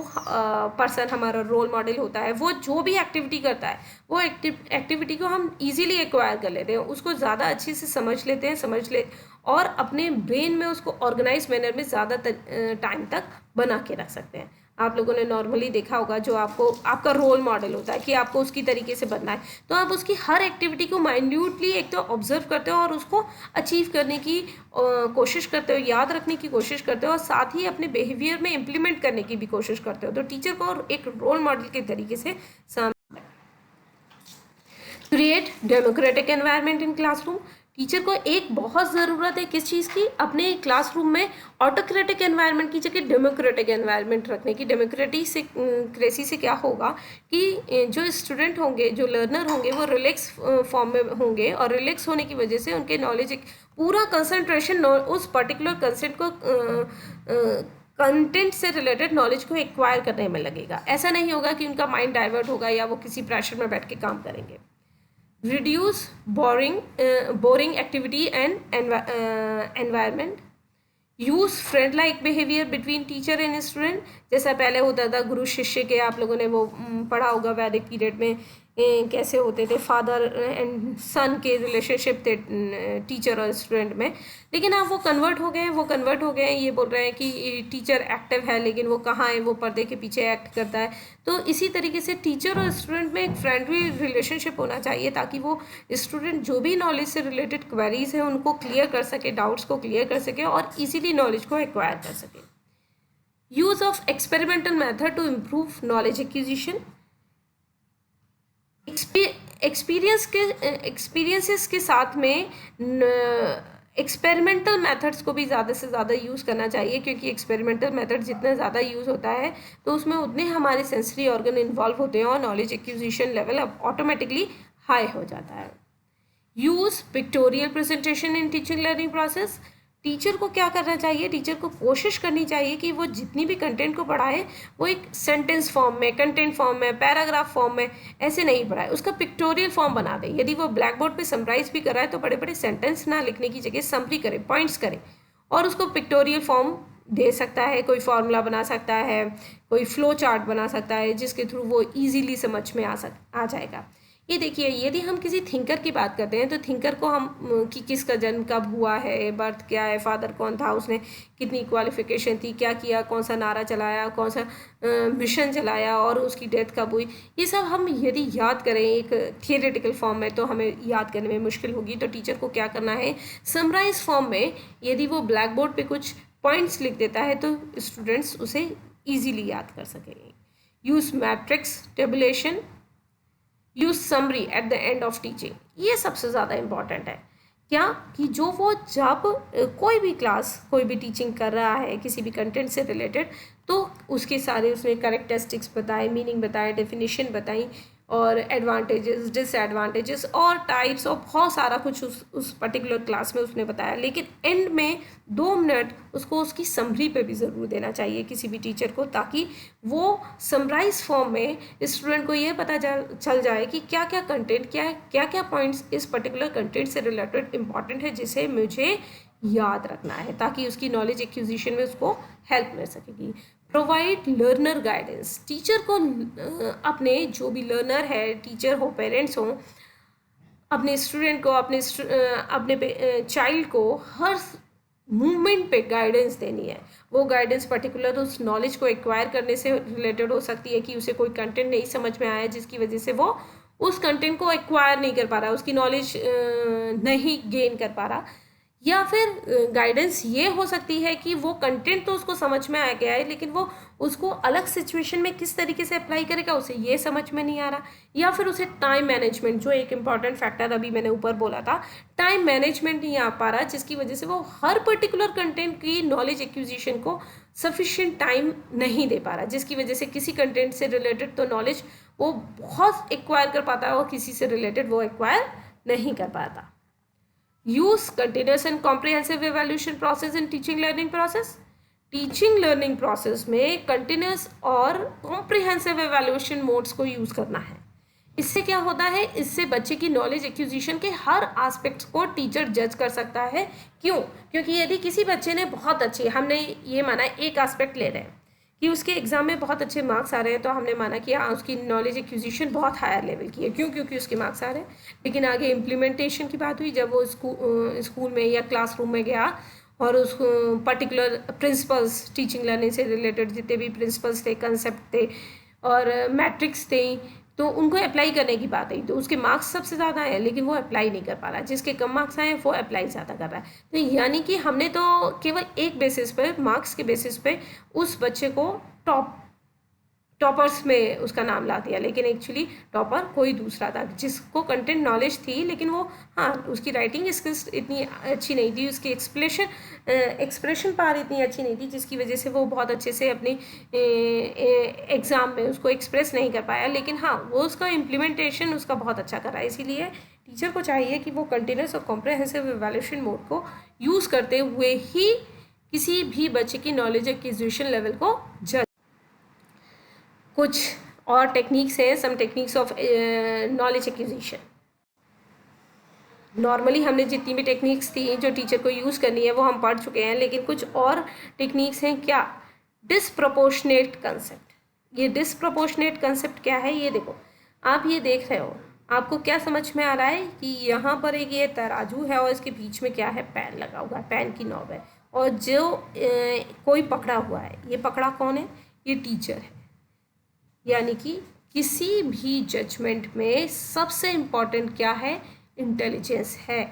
पर्सन हमारा रोल मॉडल होता है वो जो भी एक्टिविटी करता है वो एक्टिविटी को हम इजीली एक्वायर कर लेते हैं, उसको ज़्यादा अच्छे से समझ लेते हैं, और अपने ब्रेन में उसको ऑर्गेनाइज मैनर में ज़्यादा टाइम तक बना के रख सकते हैं। आप लोगों ने नॉर्मली देखा होगा, जो आपका रोल मॉडल होता है कि आपको उसकी तरीके से बनना है, तो आप उसकी हर एक्टिविटी को माइन्यूटली एक तो ऑब्जर्व करते हो और उसको अचीव करने की कोशिश करते हो, याद रखने की कोशिश करते हो, और साथ ही अपने बिहेवियर में इम्प्लीमेंट करने की भी कोशिश करते हो। तो टीचर को एक रोल मॉडल के तरीके से सामने। Create democratic environment in classroom, teacher को एक बहुत ज़रूरत है किस चीज़ की, अपने क्लासरूम में ऑटोक्रेटिक एनवायरनमेंट की जगह डेमोक्रेटिक एनवायरनमेंट रखने की। डेमोक्रेसी से क्या होगा कि जो स्टूडेंट होंगे, जो लर्नर होंगे, वो रिलैक्स फॉर्म में होंगे, और रिलैक्स होने की वजह से उनके नॉलेज पूरा कंसंट्रेशन उस पर्टिकुलर कंटेंट से रिलेटेड नॉलेज को एक्वायर करने में लगेगा। ऐसा नहीं होगा कि उनका माइंड डाइवर्ट होगा या वो किसी प्रेशर में बैठ के काम करेंगे। reduce boring activity and environment, use friend like behavior between teacher and student, जैसा पहले होता था गुरु शिष्य के, आप लोगों ने वो पढ़ा होगा वैदिक पीरियड में कैसे होते थे, फादर एंड सन के रिलेशनशिप थे टीचर और स्टूडेंट में। लेकिन अब वो कन्वर्ट हो गए हैं, ये बोल रहे हैं कि टीचर एक्टिव है लेकिन वो कहाँ है, वो पर्दे के पीछे एक्ट करता है। तो इसी तरीके से टीचर और स्टूडेंट में एक फ्रेंडली रिलेशनशिप होना चाहिए, ताकि वो स्टूडेंट जो भी नॉलेज से रिलेटेड क्वेरीज हैं उनको क्लियर कर सके, डाउट्स को क्लियर कर सके और इजीली नॉलेज को एक्वायर कर सके। Use of experimental method to improve knowledge acquisition, experiences के साथ में एक्सपेरिमेंटल मेथड्स को भी ज़्यादा से ज़्यादा यूज़ करना चाहिए, क्योंकि एक्सपेरिमेंटल मेथड जितना ज़्यादा यूज़ होता है तो उसमें उतने हमारे सेंसरी ऑर्गन इन्वॉल्व होते हैं और नॉलेज एक्विजिशन लेवल अब ऑटोमेटिकली हाई हो जाता है। Use pictorial presentation in teaching learning process, teacher को क्या करना चाहिए, टीचर को कोशिश करनी चाहिए कि वो जितनी भी कंटेंट को पढ़ाए वो एक सेंटेंस फॉर्म में, कंटेंट फॉर्म में, पैराग्राफ फॉर्म में ऐसे नहीं पढ़ाए, उसका पिक्टोरियल फॉर्म बना दे। यदि वो ब्लैक बोर्ड पे समराइज भी कर रहा है तो बड़े बड़े सेंटेंस ना लिखने की जगह समरी करे, पॉइंट्स करे और उसको पिक्टोरियल फॉर्म दे सकता है। कोई फार्मूला बना सकता है, कोई फ्लो चार्ट बना सकता है जिसके थ्रू वो ईजीली समझ में आ जाएगा। ये देखिए, यदि हम किसी थिंकर की बात करते हैं तो थिंकर को हम कि किसका जन्म कब हुआ है, बर्थ क्या है, फादर कौन था, उसने कितनी क्वालिफिकेशन थी, क्या किया, कौन सा नारा चलाया, कौन सा मिशन चलाया और उसकी डेथ कब हुई, ये सब हम यदि याद करें एक थियोरेटिकल फॉर्म में तो हमें याद करने में मुश्किल होगी। तो टीचर को क्या करना है, समराइज फॉर्म में यदि वो ब्लैक बोर्ड पर कुछ पॉइंट्स लिख देता है तो स्टूडेंट्स उसे ईजीली याद कर सकेंगे। Use matrix tabulation, use summary at the end of teaching, ये सबसे ज़्यादा इम्पॉर्टेंट है। क्या कि जो वो जब कोई भी क्लास कोई भी टीचिंग कर रहा है किसी भी कंटेंट से रिलेटेड, तो उसके सारे उसने कैरेक्टरिस्टिक्स बताए, मीनिंग बताए, डेफिनेशन बताई और एडवांटेजेस, डिसएडवांटेजेस और टाइप्स और बहुत सारा कुछ उस पर्टिकुलर क्लास में उसने बताया। लेकिन एंड में 2 मिनट उसको उसकी समरी पे भी ज़रूर देना चाहिए किसी भी टीचर को, ताकि वो समराइज फॉर्म में स्टूडेंट को ये पता चल जाए कि क्या क्या कंटेंट, क्या क्या पॉइंट्स इस पर्टिकुलर कंटेंट से रिलेटेड इंपॉर्टेंट है जिसे मुझे याद रखना है, ताकि उसकी नॉलेज एक्विजिशन में उसको हेल्प मिल सकेगी। प्रोवाइड लर्नर गाइडेंस, टीचर को अपने जो भी लर्नर है, टीचर हो, पेरेंट्स हो, अपने स्टूडेंट को, अपने चाइल्ड को हर मूवमेंट पे गाइडेंस देनी है। वो गाइडेंस पर्टिकुलर उस नॉलेज को एक्वायर करने से रिलेटेड हो सकती है कि उसे कोई कंटेंट नहीं समझ में आया जिसकी वजह से वो उस कंटेंट को एक्वायर नहीं कर पा रहा, उसकी नॉलेज नहीं गेन कर पा रहा, या फिर गाइडेंस ये हो सकती है कि वो कंटेंट तो उसको समझ में आ गया है लेकिन वो उसको अलग सिचुएशन में किस तरीके से अप्लाई करेगा उसे ये समझ में नहीं आ रहा, या फिर उसे टाइम मैनेजमेंट, जो एक इम्पॉर्टेंट फैक्टर अभी मैंने ऊपर बोला था, टाइम मैनेजमेंट नहीं आ पा रहा जिसकी वजह से वो हर पर्टिकुलर कंटेंट की नॉलेज एक्विजिशन को सफिशिएंट टाइम नहीं दे पा रहा, जिसकी वजह से किसी कंटेंट से रिलेटेड तो नॉलेज वो बहुत एक्वायर कर पाता है और किसी से रिलेटेड वो एक्वायर नहीं कर पाता। Use continuous and comprehensive evaluation process in teaching learning process, teaching learning process में कंटिन्यूस और कॉम्प्रिहेंसिव इवैल्यूएशन मोड्स को यूज करना है। इससे क्या होता है, इससे बच्चे की नॉलेज एक्विजिशन के हर एस्पेक्ट्स को टीचर जज कर सकता है। क्यों? क्योंकि यदि किसी बच्चे ने बहुत अच्छी, हमने ये माना एक एस्पेक्ट ले रहे हैं कि उसके एग्जाम में बहुत अच्छे मार्क्स आ रहे हैं, तो हमने माना कि हाँ उसकी नॉलेज एक्विजिशन बहुत हायर लेवल की है। क्यों? क्योंकि उसके मार्क्स आ रहे हैं। लेकिन आगे इम्प्लीमेंटेशन की बात हुई, जब वो स्कूल में या क्लासरूम में गया और उस पर्टिकुलर प्रिंसिपल्स, टीचिंग लर्निंग से रिलेटेड जितने भी प्रिंसिपल्स थे, कंसेप्ट थे और मैट्रिक्स थे, तो उनको अप्लाई करने की बात आई, तो उसके मार्क्स सबसे ज़्यादा आए लेकिन वो अप्लाई नहीं कर पा रहा, जिसके कम मार्क्स आए वो अप्लाई ज़्यादा कर रहा है। तो यानी कि हमने तो केवल एक बेसिस पे, मार्क्स के बेसिस पे उस बच्चे को टॉपर्स में उसका नाम ला दिया, लेकिन एक्चुअली टॉपर कोई दूसरा था जिसको कंटेंट नॉलेज थी, लेकिन वो हाँ उसकी राइटिंग स्किल्स इतनी अच्छी नहीं थी, उसकी एक्सप्रेशन पावर इतनी अच्छी नहीं थी, जिसकी वजह से वो बहुत अच्छे से अपनी एग्ज़ाम में उसको एक्सप्रेस नहीं कर पाया। लेकिन हाँ वो उसका इम्प्लीमेंटेशन उसका बहुत अच्छा करा। इसीलिए टीचर को चाहिए कि वो कंटिन्यूस और कॉम्प्रिहेंसिव इवैल्यूएशन मोड को यूज़ करते हुए ही किसी भी बच्चे की नॉलेज एक्विजिशन लेवल को जज। कुछ और टेक्निक्स हैं, some techniques of knowledge acquisition. Normally हमने जितनी भी टेक्निक्स थी जो टीचर को यूज़ करनी है वो हम पढ़ चुके हैं, लेकिन कुछ और टेक्निक्स हैं। क्या? Disproportionate concept. ये डिसप्रोपोर्शनेट कंसेप्ट क्या है, ये देखो, आप ये देख रहे हो, आपको क्या समझ में आ रहा है कि यहाँ पर एक ये तराजू है और इसके बीच में क्या है, पैन लगा हुआ है, पैन की नॉब है, और जो कोई पकड़ा हुआ है, ये पकड़ा कौन है? ये टीचर है। यानी कि किसी भी जजमेंट में सबसे इम्पॉर्टेंट क्या है? इंटेलिजेंस है।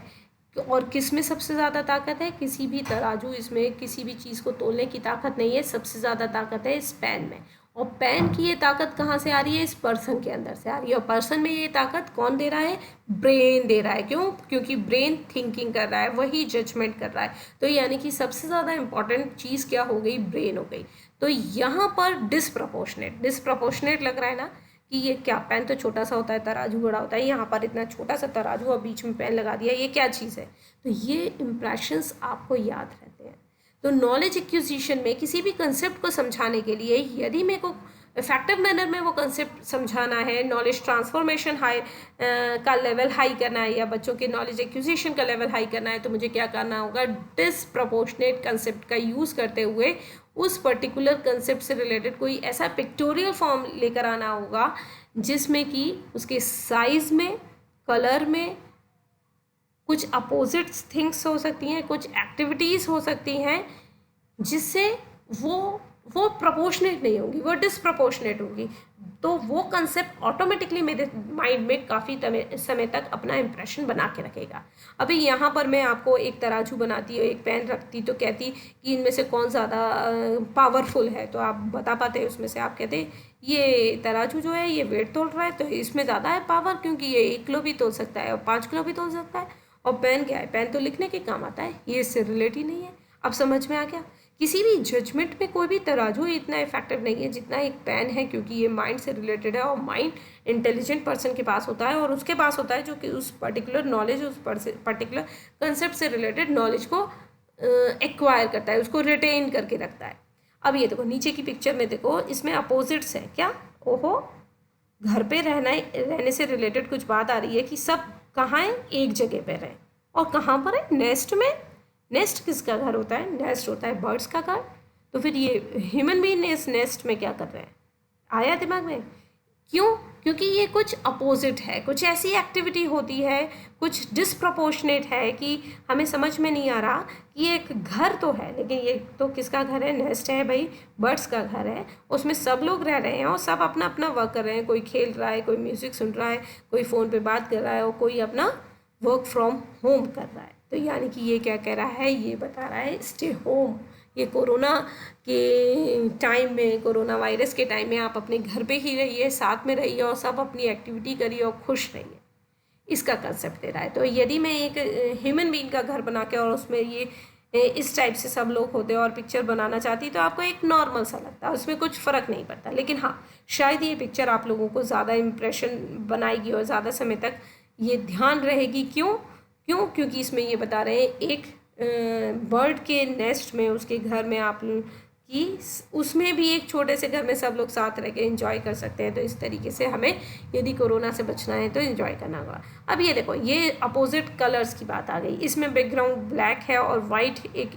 और किस में सबसे ज़्यादा ताकत है? किसी भी तराजू, इसमें किसी भी चीज़ को तोलने की ताकत नहीं है, सबसे ज़्यादा ताकत है इस पैन में। और पैन की ये ताकत कहाँ से आ रही है? इस पर्सन के अंदर से आ रही है। और पर्सन में ये ताकत कौन दे रहा है? ब्रेन दे रहा है। क्यों? क्योंकि ब्रेन थिंकिंग कर रहा है, वही जजमेंट कर रहा है। तो यानी कि सबसे ज़्यादा इम्पॉर्टेंट चीज़ क्या हो गई? ब्रेन हो गई। तो यहाँ पर डिसप्रोपोर्शनेट लग रहा है ना कि ये क्या, पेन तो छोटा सा होता है, तराजू बड़ा होता है, यहाँ पर इतना छोटा सा तराजू और बीच में पेन लगा दिया, ये क्या चीज़ है? तो ये इम्प्रेशंस आपको याद रहते हैं। तो नॉलेज एक्विजिशन में किसी भी कंसेप्ट को समझाने के लिए यदि मेरे को इफेक्टिव मैनर में वो कंसेप्ट समझाना है, नॉलेज ट्रांसफॉर्मेशन का लेवल हाई करना है, या बच्चों के नॉलेज एक्विजिशन का लेवल हाई करना है, तो मुझे क्या करना होगा? डिसप्रोपोर्शनेट कंसेप्ट का यूज़ करते हुए उस पर्टिकुलर कंसेप्ट से रिलेटेड कोई ऐसा पिक्टोरियल फॉर्म लेकर आना होगा जिसमें कि उसके साइज में, कलर में कुछ अपोजिट थिंग्स हो सकती हैं, कुछ एक्टिविटीज़ हो सकती हैं जिससे वो प्रोपोर्शनेट नहीं होगी, वो डिसप्रोपोर्शनेट होगी। तो वो कंसेप्ट ऑटोमेटिकली मेरे माइंड में काफ़ी समय तक अपना इम्प्रेशन बना के रखेगा। अभी यहाँ पर मैं आपको एक तराजू बनाती और एक पेन रखती तो कहती कि इनमें से कौन ज़्यादा पावरफुल है, तो आप बता पाते उसमें से। आप कहते ये तराजू जो है ये वेट तोल रहा है तो इसमें ज़्यादा है पावर, क्योंकि ये 1 किलो भी तोल सकता है और 5 किलो भी तोल सकता है। और पेन क्या है, पेन तो लिखने के काम आता है, ये इससे रिलेट ही नहीं है। अब समझ में आ गया? किसी भी जजमेंट में कोई भी तराजू इतना इफेक्टिव नहीं है जितना एक पेन है, क्योंकि ये माइंड से रिलेटेड है और माइंड इंटेलिजेंट पर्सन के पास होता है और उसके पास होता है जो कि उस पर्टिकुलर नॉलेज, उस पर्टिकुलर कंसेप्ट से रिलेटेड नॉलेज को एक्वायर करता है, उसको रिटेन करके रखता है। अब ये देखो नीचे की पिक्चर में देखो, इसमें अपोजिट्स है क्या? ओहो, घर पे रहने से रिलेटेड कुछ बात आ रही है कि सब कहाँ है, एक जगह पर है। और कहाँ पर है? नेस्ट में। नेस्ट किसका घर होता है? नेस्ट होता है बर्ड्स का घर। तो फिर ये ह्यूमन बीइंग इस नेस्ट में क्या कर रहे हैं? आया दिमाग में? क्यों? क्योंकि ये कुछ अपोजिट है, कुछ ऐसी एक्टिविटी होती है, कुछ डिसप्रपोर्शनेट है कि हमें समझ में नहीं आ रहा कि ये एक घर तो है, लेकिन ये तो किसका घर है? नेस्ट है भाई, बर्ड्स का घर है। उसमें सब लोग रह रहे हैं और सब अपना अपना वर्क कर रहे हैं। कोई खेल रहा है, कोई म्यूज़िक सुन रहा है, कोई फ़ोन पे बात कर रहा है और कोई अपना वर्क फ्रॉम होम कर रहा है। तो यानी कि ये क्या कह रहा है? ये बता रहा है स्टे होम। ये कोरोना के टाइम में, कोरोना वायरस के टाइम में आप अपने घर पे ही रहिए, साथ में रहिए और सब अपनी एक्टिविटी करिए और खुश रहिए, इसका कंसेप्ट दे रहा है। तो यदि मैं एक ह्यूमन बीइंग का घर बना के और उसमें ये इस टाइप से सब लोग होते और पिक्चर बनाना चाहती तो आपको एक नॉर्मल सा लगता, उसमें कुछ फ़र्क नहीं पड़ता। लेकिन हाँ, शायद ये पिक्चर आप लोगों को ज़्यादा इम्प्रेशन बनाएगी और ज़्यादा समय तक ये ध्यान रहेगी। क्योंकि इसमें ये बता रहे हैं एक बर्ड के नेस्ट में, उसके घर में आप कि उसमें भी एक छोटे से घर में सब लोग साथ रह के एंजॉय कर सकते हैं। तो इस तरीके से हमें यदि कोरोना से बचना है तो एंजॉय करना होगा। अब ये देखो, ये अपोजिट कलर्स की बात आ गई। इसमें बैकग्राउंड ब्लैक है और वाइट एक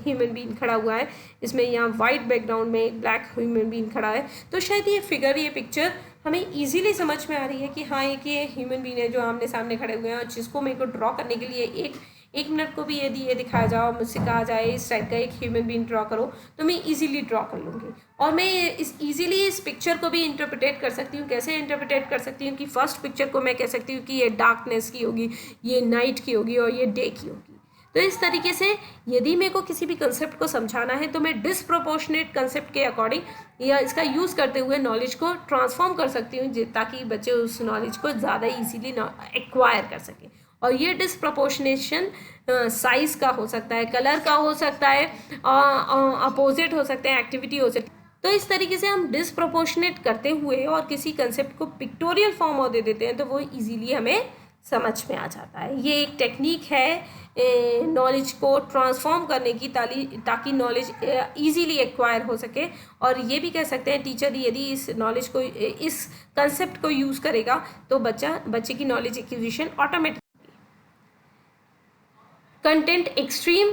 ह्यूमन बीइंग खड़ा हुआ है। इसमें यहाँ वाइट बैकग्राउंड में एक ब्लैक ह्यूमन बीइंग खड़ा है। तो शायद ये फिगर, ये पिक्चर हमें इजीली समझ में आ रही है कि हाँ, एक ये ह्यूमन बीइंग है जो आमने सामने खड़े हुए हैं और जिसको मेरे को ड्रॉ करने के लिए एक मिनट को भी यदि ये दिखाया जाओ, मुझसे कहा जाए इस टाइप का एक ह्यूमन बीइंग ड्रॉ करो, तो मैं इजीली ड्रॉ कर लूँगी। और मैं इस पिक्चर को भी इंटरप्रिटेट कर सकती हूँ। कैसे इंटरप्रिटेट कर सकती हूँ कि फर्स्ट पिक्चर को मैं कह सकती हूँ कि ये डार्कनेस की होगी, ये नाइट की होगी और ये डे की होगी। तो इस तरीके से यदि मेरे को किसी भी कंसेप्ट को समझाना है तो मैं डिसप्रोपोर्शनेट कंसेप्ट के अकॉर्डिंग या इसका यूज़ करते हुए नॉलेज को ट्रांसफॉर्म कर सकती हूँ, ताकि बच्चे उस नॉलेज को ज़्यादा इजीली एक्वायर कर सकें। और ये डिसप्रपोर्शनेशन साइज़ का हो सकता है, कलर का हो सकता है, अपोजिट हो सकते हैं, एक्टिविटी हो सकती है। तो इस तरीके से हम डिसप्रपोर्शनेट करते हुए और किसी कंसेप्ट को पिक्टोरियल फॉर्म और दे देते हैं तो वो इजीली हमें समझ में आ जाता है। ये एक टेक्निक है नॉलेज को ट्रांसफॉर्म करने की, ताकि नॉलेज इजीली एक्वायर हो सके। और ये भी कह सकते हैं टीचर यदि इस नॉलेज को, इस कंसेप्ट को यूज़ करेगा तो बच्चे की knowledge acquisition automatic. Content extreme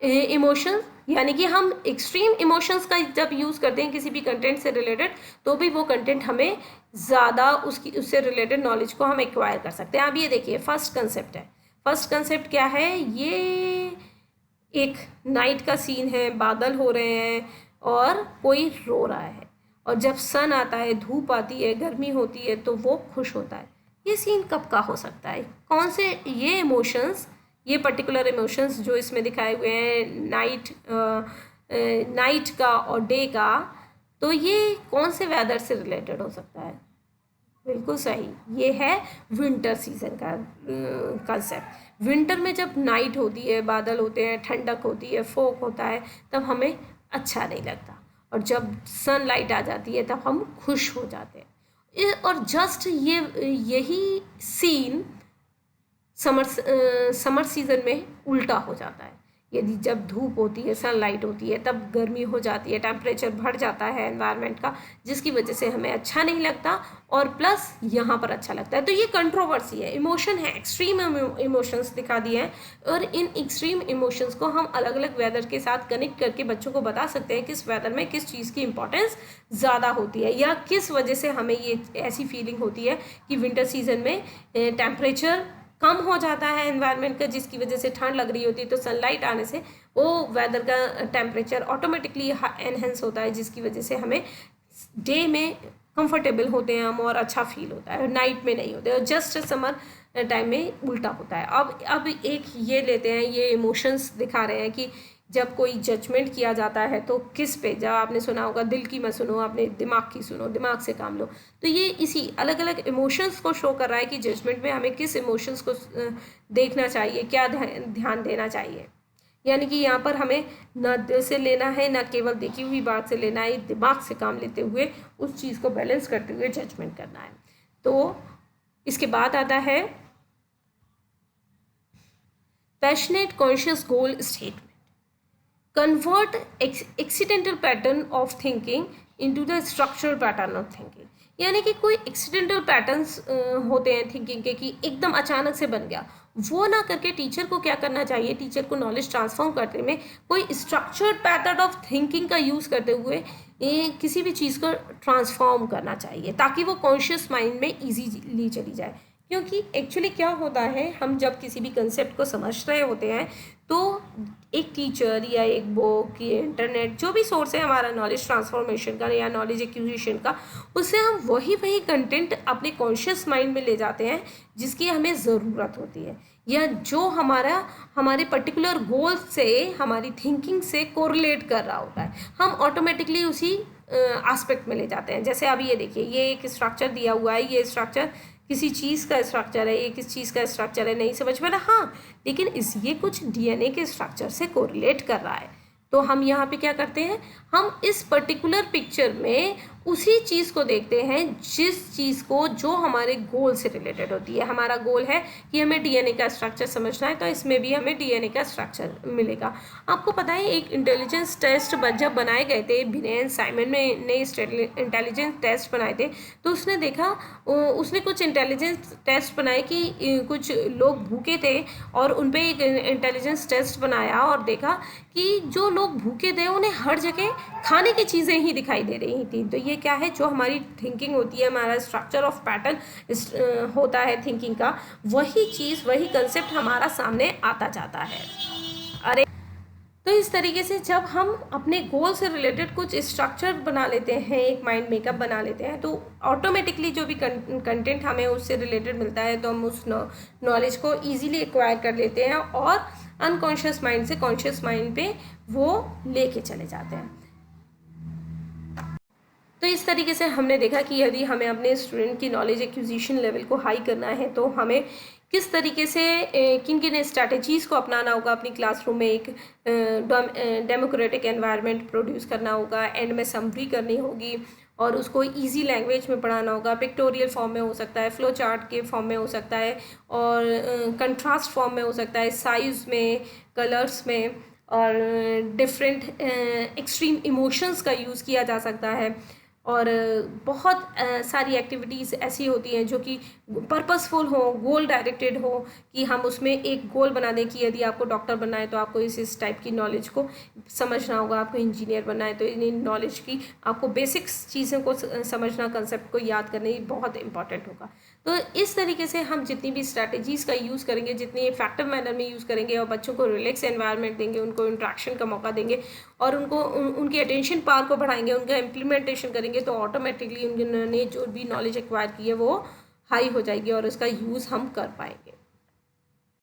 emotions, यानी कि हम एक्सट्रीम इमोशंस का जब यूज़ करते हैं किसी भी कंटेंट से रिलेटेड तो भी वो कंटेंट हमें ज़्यादा उससे रिलेटेड नॉलेज को हम एक्वायर कर सकते हैं। अब ये देखिए फर्स्ट कंसेप्ट है। फर्स्ट कंसेप्ट क्या है? ये एक नाइट का सीन है, बादल हो रहे हैं और कोई रो रहा है, और जब सन आता है, धूप आती है, गर्मी होती है तो वो खुश होता है। ये सीन कब का हो सकता है? कौन से ये इमोशंस, ये पर्टिकुलर इमोशंस जो इसमें दिखाए हुए हैं नाइट का और डे का, तो ये कौन से वेदर से रिलेटेड हो सकता है? बिल्कुल सही, ये है विंटर सीजन का कंसेप्ट। विंटर में जब नाइट होती है, बादल होते हैं, ठंडक होती है, फोग होता है, तब हमें अच्छा नहीं लगता, और जब सनलाइट आ जाती है तब हम खुश हो जाते हैं। और जस्ट यही सीन समर सीज़न में उल्टा हो जाता है। यदि जब धूप होती है, सनलाइट होती है, तब गर्मी हो जाती है, टेम्परेचर बढ़ जाता है एनवायरनमेंट का, जिसकी वजह से हमें अच्छा नहीं लगता और प्लस यहाँ पर अच्छा लगता है। तो ये कंट्रोवर्सी है, इमोशन है, एक्सट्रीम इमोशंस दिखा दिए हैं और इन एक्सट्रीम इमोशंस को हम अलग अलग वेदर के साथ कनेक्ट करके बच्चों को बता सकते हैं किस वेदर में किस चीज़ की इंपॉर्टेंस ज़्यादा होती है या किस वजह से हमें ये ऐसी फीलिंग होती है कि विंटर सीजन में टेम्परेचर कम हो जाता है एनवायरनमेंट का, जिसकी वजह से ठंड लग रही होती है, तो सनलाइट आने से वो वेदर का टेम्परेचर ऑटोमेटिकली एनहेंस होता है, जिसकी वजह से हमें डे में कंफर्टेबल होते हैं हम और अच्छा फील होता है, नाइट में नहीं होते, और जस्ट समर टाइम में उल्टा होता है। अब एक ये लेते हैं, ये इमोशंस दिखा रहे हैं कि जब कोई जजमेंट किया जाता है तो किस पे, जब आपने सुना होगा दिल की मत सुनो, आपने दिमाग की सुनो, दिमाग से काम लो, तो ये इसी अलग अलग इमोशंस को शो कर रहा है कि जजमेंट में हमें किस इमोशंस को देखना चाहिए, क्या ध्यान देना चाहिए। यानी कि यहाँ पर हमें ना दिल से लेना है, ना केवल देखी हुई बात से लेना है, दिमाग से काम लेते हुए उस चीज़ को बैलेंस करते हुए जजमेंट करना है। तो इसके बाद आता है passionate conscious goal statement. Convert accidental pattern of thinking into the structural pattern of thinking। यानी कि कोई एक्सीडेंटल पैटर्न्स होते हैं थिंकिंग के कि एकदम अचानक से बन गया, वो ना करके टीचर को क्या करना चाहिए, टीचर को नॉलेज ट्रांसफॉर्म करने में कोई स्ट्रक्चर्ड पैटर्न ऑफ थिंकिंग का यूज़ करते हुए किसी भी चीज़ को ट्रांसफॉर्म करना चाहिए ताकि वो कॉन्शियस माइंड में ईजीली चली जाए। क्योंकि एक्चुअली क्या होता है, हम जब किसी भी कंसेप्ट को समझ रहे होते हैं तो एक टीचर या एक बुक या इंटरनेट, जो भी सोर्स है हमारा नॉलेज ट्रांसफॉर्मेशन का या नॉलेज एक्विजिशन का, उससे हम वही कंटेंट अपने कॉन्शियस माइंड में ले जाते हैं जिसकी हमें ज़रूरत होती है या जो हमारे पर्टिकुलर गोल से, हमारी थिंकिंग से कोरिलेट कर रहा होता है, हम ऑटोमेटिकली उसी एस्पेक्ट में ले जाते हैं। जैसे अभी ये देखिए, ये एक स्ट्रक्चर दिया हुआ है, ये स्ट्रक्चर किसी चीज़ का स्ट्रक्चर है, ये किस चीज़ का स्ट्रक्चर है नहीं समझ में ना, हाँ, लेकिन ये कुछ डीएनए के स्ट्रक्चर से कोरिलेट कर रहा है। तो हम यहाँ पे क्या करते हैं, हम इस पर्टिकुलर पिक्चर में उसी चीज़ को देखते हैं जिस चीज़ को जो हमारे गोल से रिलेटेड होती है। हमारा गोल है कि हमें डीएनए का स्ट्रक्चर समझना है, तो इसमें भी हमें डीएनए का स्ट्रक्चर मिलेगा। आपको पता है एक इंटेलिजेंस टेस्ट जब बनाए गए थे, बिनेन साइमन ने इंटेलिजेंस टेस्ट बनाए थे, तो उसने देखा, उसने कुछ इंटेलिजेंस टेस्ट बनाए कि कुछ लोग भूखे थे और उन पर एक इंटेलिजेंस टेस्ट बनाया और देखा कि जो लोग भूखे थे उन्हें हर जगह खाने की चीज़ें ही दिखाई दे रही थी। तो ये क्या है, जो हमारी थिंकिंग होती है, हमारा स्ट्रक्चर ऑफ पैटर्न होता है थिंकिंग का, वही चीज़, वही कंसेप्ट हमारा सामने आता जाता है। अरे तो इस तरीके से जब हम अपने गोल से रिलेटेड कुछ स्ट्रक्चर बना लेते हैं, एक माइंड मेकअप बना लेते हैं, तो ऑटोमेटिकली जो भी कंटेंट हमें उससे रिलेटेड मिलता है तो हम उस नॉलेज को ईजिली एक्वायर कर लेते हैं और अनकॉन्शियस माइंड से कॉन्शियस माइंड पे वो लेके चले जाते हैं। तो इस तरीके से हमने देखा कि यदि हमें अपने स्टूडेंट की नॉलेज एक्विजिशन लेवल को हाई करना है तो हमें किस तरीके से किन किन स्ट्रैटेजीज़ को अपनाना होगा, अपनी क्लासरूम में एक डेमोक्रेटिक एनवायरनमेंट प्रोड्यूस करना होगा, एंड में समरी करनी होगी और उसको इजी लैंग्वेज में पढ़ाना होगा। पिक्टोरियल फॉर्म में हो सकता है, फ्लो चार्ट के फॉर्म में हो सकता है और कंट्रास्ट फॉर्म में हो सकता है, साइज में, कलर्स में, और डिफरेंट एक्सट्रीम इमोशंस का यूज़ किया जा सकता है। और बहुत सारी एक्टिविटीज़ ऐसी होती हैं जो कि पर्पसफुल हो, गोल डायरेक्टेड हो, कि हम उसमें एक गोल बना दें कि यदि आपको डॉक्टर बनना है तो आपको इस टाइप की नॉलेज को समझना होगा, आपको इंजीनियर बनना है तो इन नॉलेज की आपको बेसिक्स चीज़ों को समझना, कंसेप्ट को याद करना बहुत इंपॉर्टेंट होगा। तो इस तरीके से हम जितनी भी स्ट्रैटेजीज़ का यूज़ करेंगे, जितनी इफेक्टिव मैनर में यूज़ करेंगे और बच्चों को रिलैक्स एनवायरनमेंट देंगे, उनको इंट्रैक्शन का मौका देंगे और उनको उनकी अटेंशन पावर को बढ़ाएंगे, उनका इम्प्लीमेंटेशन करेंगे, तो ऑटोमेटिकली उन्होंने जो भी नॉलेज एक्वायर की है वो हाई हो जाएगी और उसका यूज़ हम कर पाएंगे।